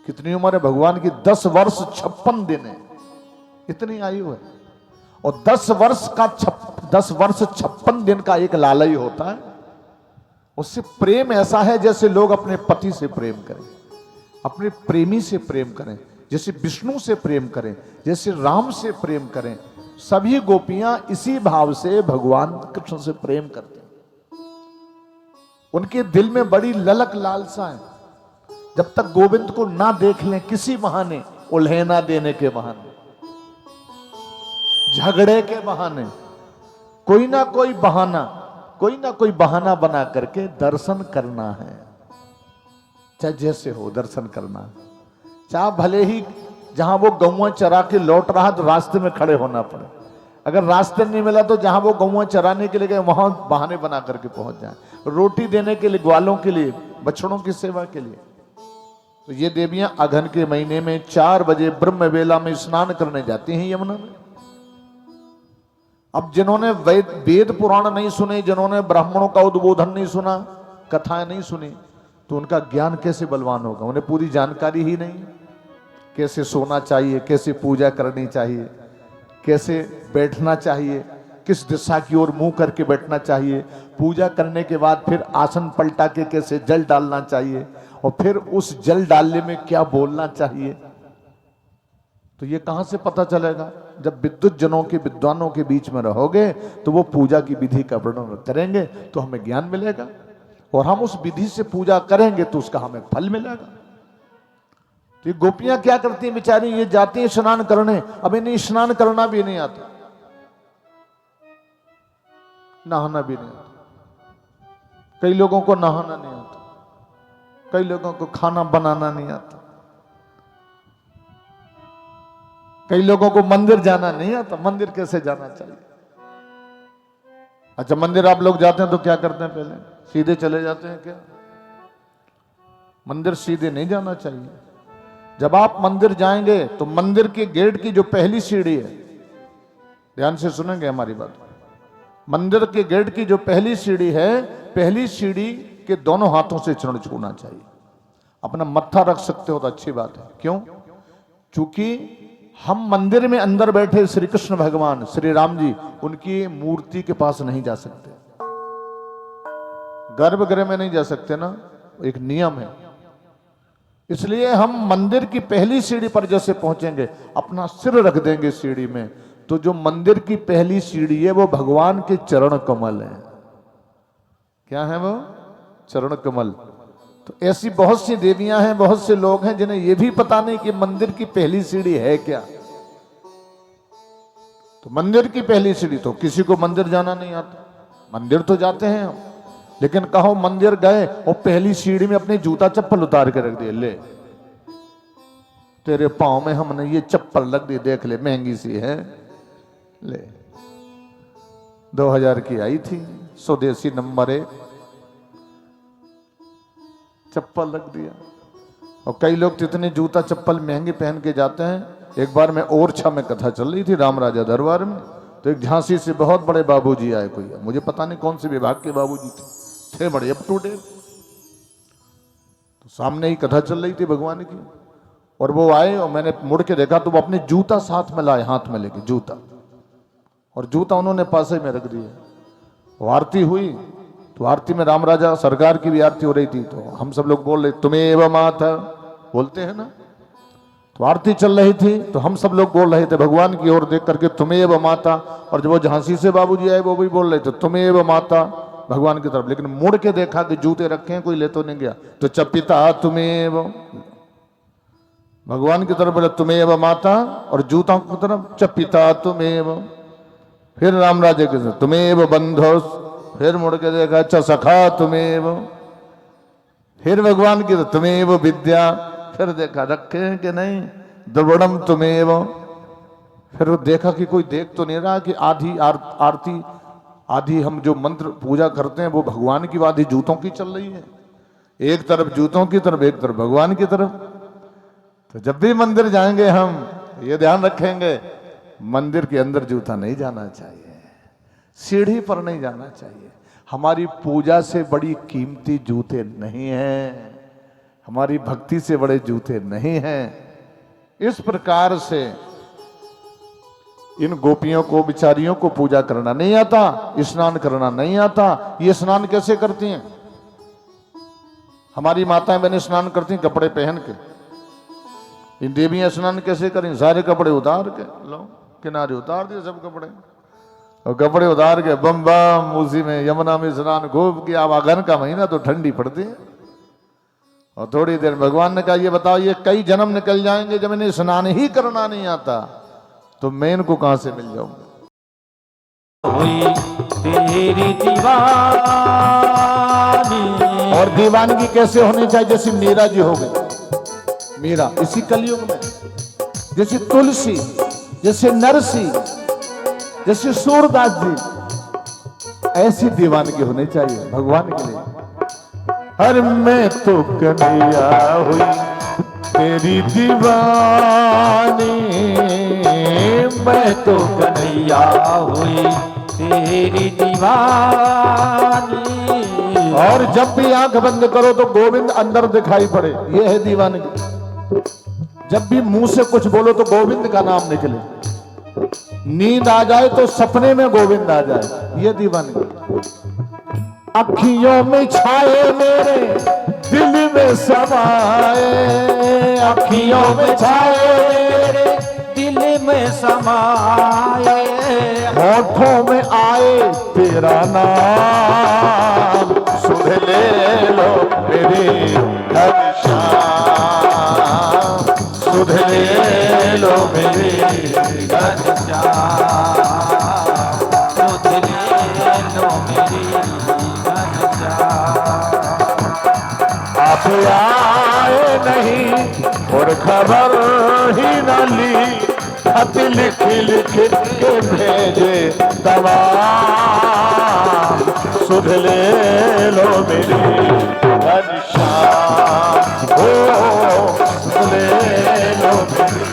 कितनी उम्र है भगवान की? 10 वर्ष 56 दिन है, इतनी आयु है। और 10 वर्ष 56 दिन का एक लालई होता है। उससे प्रेम ऐसा है जैसे लोग अपने पति से प्रेम करें, अपने प्रेमी से प्रेम करें, जैसे विष्णु से प्रेम करें, जैसे राम से प्रेम करें। सभी गोपियां इसी भाव से भगवान कृष्ण से प्रेम करते हैं। उनके दिल में बड़ी ललक लालसा है, जब तक गोविंद को ना देख लें किसी बहाने, उल्हेना देने के बहाने, झगड़े के बहाने, कोई ना कोई बहाना बना करके दर्शन करना है। चाहे जैसे हो दर्शन करना है। चाहे भले ही जहां वो गौवा चरा के लौट रहा तो रास्ते में खड़े होना पड़े, अगर रास्ते नहीं मिला तो जहां वो गौवा चराने के लिए गए वहां बहाने बना करके पहुंच जाए। रोटी देने के लिए, ग्वालों के लिए, बछड़ों की सेवा के लिए। तो ये देवियां अगहन के महीने में 4 बजे ब्रह्म वेला में स्नान करने जाती हैं यमुना में। अब जिन्होंने वेद पुराण नहीं सुने, जिन्होंने ब्राह्मणों का उद्बोधन नहीं सुना, कथाएं नहीं सुनी, तो उनका ज्ञान कैसे बलवान होगा? उन्हें पूरी जानकारी ही नहीं, कैसे सोना चाहिए, कैसे पूजा करनी चाहिए, कैसे बैठना चाहिए, किस दिशा की ओर मुंह करके बैठना चाहिए, पूजा करने के बाद फिर आसन पलटा के कैसे जल डालना चाहिए, और फिर उस जल डालने में क्या बोलना चाहिए। तो ये कहां से पता चलेगा? जब विद्युत जनों के, विद्वानों के बीच में रहोगे तो वो पूजा की विधि का वर्णन करेंगे तो हमें ज्ञान मिलेगा, और हम उस विधि से पूजा करेंगे तो उसका हमें फल मिलेगा। तो ये गोपियां क्या करती हैं बेचारी? ये जाती हैं स्नान करने, अब इन्हें स्नान करना भी नहीं आता, नहाना भी नहीं आता। कई लोगों को नहाना नहीं आता, कई लोगों को खाना बनाना नहीं आता, कई लोगों को मंदिर जाना नहीं आता। मंदिर कैसे जाना चाहिए? अच्छा, मंदिर आप लोग जाते हैं तो क्या करते हैं? पहले सीधे चले जाते हैं क्या? मंदिर सीधे नहीं जाना चाहिए। जब आप मंदिर जाएंगे तो मंदिर के गेट की जो पहली सीढ़ी है, ध्यान से सुनेंगे हमारी बात, मंदिर के गेट की जो पहली सीढ़ी है, पहली सीढ़ी के दोनों हाथों से चरण छूना चाहिए। अपना मत्था रख सकते हो तो अच्छी बात है। क्यों? चूंकि हम मंदिर में अंदर बैठे श्री कृष्ण भगवान, श्री राम जी, उनकी मूर्ति के पास नहीं जा सकते, गर्भगृह में नहीं जा सकते ना, एक नियम है। इसलिए हम मंदिर की पहली सीढ़ी पर जैसे पहुंचेंगे, अपना सिर रख देंगे सीढ़ी में, तो जो मंदिर की पहली सीढ़ी है वो भगवान के चरण कमल है। क्या है वो? चरण कमल। तो ऐसी बहुत सी देवियां हैं, बहुत से लोग हैं जिन्हें यह भी पता नहीं कि मंदिर की पहली सीढ़ी है क्या। तो मंदिर की पहली सीढ़ी, तो किसी को मंदिर जाना नहीं आता, मंदिर तो जाते हैं हम, लेकिन कहो मंदिर गए और पहली सीढ़ी में अपने जूता चप्पल उतार के रख दिए, ले तेरे पांव में हमने ये चप्पल रख दी, देख ले महंगी सी है, ले 2000 की आई थी, स्वदेशी नंबर 1 चप्पल रख दिया। और कई लोग तो इतने जूता चप्पल महंगे पहन के जाते हैं। एक बार मैं ओरछा में कथा चल रही थी राम राजा दरबार में, तो एक झांसी से बहुत बड़े बाबूजी आए, कोई मुझे पता नहीं कौन से विभाग के बाबूजी थे बड़े अप टू डेट। तो सामने ही कथा चल रही थी भगवान की, और वो आए और मैंने मुड़ के देखा तो वो अपने जूता साथ में लाए, हाथ में लेके जूता, और जूता उन्होंने पासे में रख दिया। आरती हुई तो आरती में राम राजा सरकार की भी आरती हो रही थी, तो हम सब लोग बोल रहे तुम्हें माता बोलते हैं ना, तो आरती चल रही थी तो हम सब लोग बोल रहे थे भगवान की ओर देख करके तुम्हें माता, और जब वो झांसी से बाबूजी आए वो भी बोल रहे थे तुम्हें माता भगवान की तरफ, लेकिन मुड़ के देखा कि जूते रखे हैं कोई ले तो नहीं गया, तो चपिता तुम्हें भगवान की तरफ बोले तुम्हें माता, और जूतों की तरफ चपिता तुम्हें, फिर राम राजे के तुम्हें बंधो, फिर मुड़ के देखा अच्छा सखा तुम्हें, फिर भगवान की तुम्हें विद्या, फिर देखा रखे कि नहीं द्रवणम तुम्हें, फिर वो देखा कि कोई देख तो नहीं रहा कि आधी आरती आधी हम जो मंत्र पूजा करते हैं वो भगवान की आधी जूतों की चल रही है, एक तरफ जूतों की तरफ एक तरफ भगवान की तरफ। तो जब भी मंदिर जाएंगे हम ये ध्यान रखेंगे मंदिर के अंदर जूता नहीं जाना चाहिए, सीढ़ी पर नहीं जाना चाहिए। हमारी पूजा से बड़ी कीमती जूते नहीं हैं, हमारी भक्ति से बड़े जूते नहीं हैं। इस प्रकार से इन गोपियों को बिचारियों को पूजा करना नहीं आता, स्नान करना नहीं आता। ये स्नान कैसे करती हैं? हमारी माताएं बहनें स्नान करती हैं कपड़े पहन के, इन देवियां स्नान कैसे करें? सारे कपड़े उतार के, लो किनारे उतार दिए सब कपड़े, और कपड़े उतार के बम बम उसी में यमुना में स्नान खूब किया। अब अगन का महीना तो ठंडी पड़ती है, और थोड़ी देर भगवान ने कहा ये बताओ ये कई जन्म निकल जाएंगे जब इन्हें स्नान ही करना नहीं आता, तो मैं इनको कहां से मिल जाऊंगा? हुई तेरी दीवानी, और दीवानगी कैसे होनी चाहिए? जैसे मीरा जी हो गई, मीरा इसी कलयुग में, जैसे तुलसी, जैसे नरसी, जैसे सूरदास जी, ऐसी दीवानगी होनी चाहिए भगवान के लिए। हर मैं तो कन्हैया हुई तेरी दीवानी, मैं तो कन्हैया हुई तेरी दीवानी। और जब भी आंख बंद करो तो गोविंद अंदर दिखाई पड़े, ये है दीवानगी। जब भी मुंह से कुछ बोलो तो गोविंद का नाम निकले, नींद आ जाए तो सपने में गोविंद आ जाए, ये दीवानगी। अखियों में छाए मेरे दिल में समाए, अखियों में छाए मेरे दिल में समाए, होठों में आए तेरा नाम, सुध ले लो मेरी घनश्याम, सुध ले लो मेरी घनश्याम, सुध ले लो मेरी घनश्याम। आप आए नहीं और खबर ही न ली, खत लिख लिख के भेजे तमाम, सुध ले लो मेरी घनश्याम, ओ सुध ले लो मेरी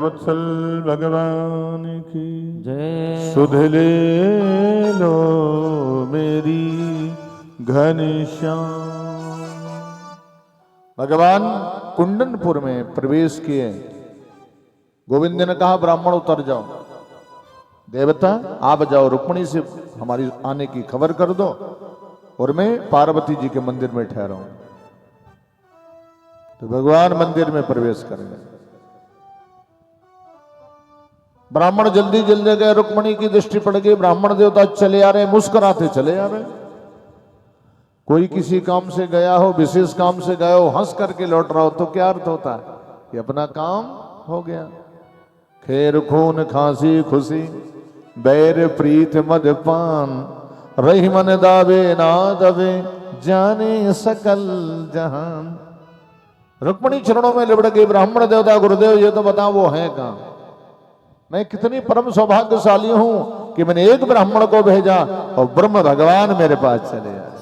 वत्सल भगवान की जय। सुध ले लो मेरी घनश्याम। भगवान कुंडनपुर में प्रवेश किए, गोविंद ने कहा ब्राह्मण उतर जाओ, देवता आप जाओ, रुक्मिणी से हमारी आने की खबर कर दो और मैं पार्वती जी के मंदिर में ठहरा हूं। तो भगवान मंदिर में प्रवेश कर गए। ब्राह्मण जल्दी जल्दी गए, रुक्मिणी की दृष्टि पड़ गई, ब्राह्मण देवता चले आ रहे, मुस्कुराते चले आ रहे। कोई किसी काम से गया हो, विशेष काम से गया हो, हंस करके लौट रहा हो तो क्या अर्थ होता है कि अपना काम हो गया। खैर खून खांसी खुशी बैर प्रीत मदपान, रही मन दावे ना दबे जाने सकल जहान। रुक्मिणी चरणों में लिपट गई, ब्राह्मण देवता गुरुदेव ये तो बताओ वो है कहां? मैं कितनी परम सौभाग्यशाली हूं कि मैंने एक ब्राह्मण को भेजा और ब्रह्म भगवान मेरे पास चले आए।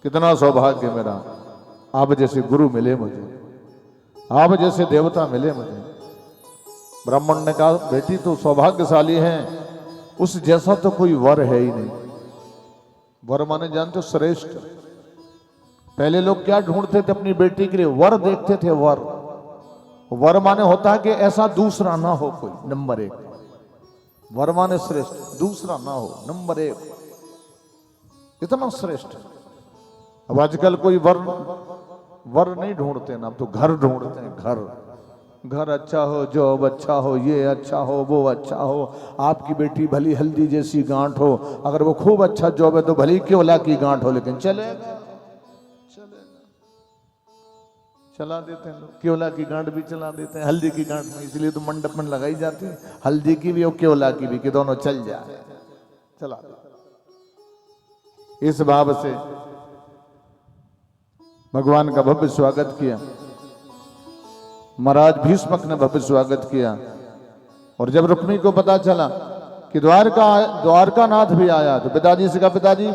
कितना सौभाग्य मेरा, आप जैसे गुरु मिले मुझे, आप जैसे देवता मिले मुझे। ब्राह्मण ने कहा बेटी तो सौभाग्यशाली है, उस जैसा तो कोई वर है ही नहीं। वर माने जानते हो श्रेष्ठ। पहले लोग क्या ढूंढते थे अपनी बेटी के लिए? वर देखते थे। वर, वर माने होता है कि ऐसा दूसरा ना हो कोई, नंबर एक। वर माने श्रेष्ठ, दूसरा ना हो, नंबर एक। इतना श्रेष्ठ। अब आजकल कोई वर नहीं ढूंढते ना, अब तो घर ढूंढते हैं। घर अच्छा हो, जॉब अच्छा हो, ये अच्छा हो, वो अच्छा हो। आपकी बेटी भली हल्दी जैसी गांठ हो, अगर वो खूब अच्छा जॉब है तो भली केवला की गांठ हो, लेकिन चलेगा। चला देते हैं लोग, केवला की गांठ भी चला देते हैं हल्दी की गांठ में, इसलिए तो मंडप में लगाई जाती है हल्दी की भी और केवला की भी, कि दोनों चल जाए। चला इस भाव से भगवान का भव्य स्वागत किया। महाराज भीष्मक ने भव्य स्वागत किया। और जब रुक्मी को पता चला कि द्वारकानाथ भी आया तो पिताजी से कहा, पिताजी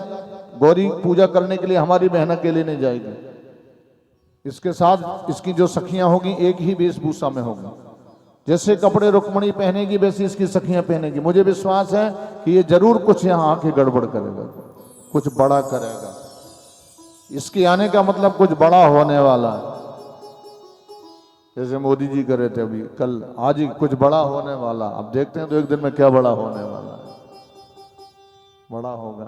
गौरी पूजा करने के लिए हमारी बहन अकेले नहीं जाएगी, इसके साथ इसकी जो सखियां होगी एक ही वेशभूषा में होगी। जैसे कपड़े रुक्मणी पहनेगी वैसी इसकी सखियां पहनेगी। मुझे विश्वास है कि ये जरूर कुछ यहां आके गड़बड़ करेगा, कुछ बड़ा करेगा। इसके आने का मतलब कुछ बड़ा होने वाला है। जैसे मोदी जी कर रहे थे अभी कल, आज ही कुछ बड़ा होने वाला। अब देखते हैं तो एक दिन में क्या बड़ा होने वाला है। बड़ा होगा।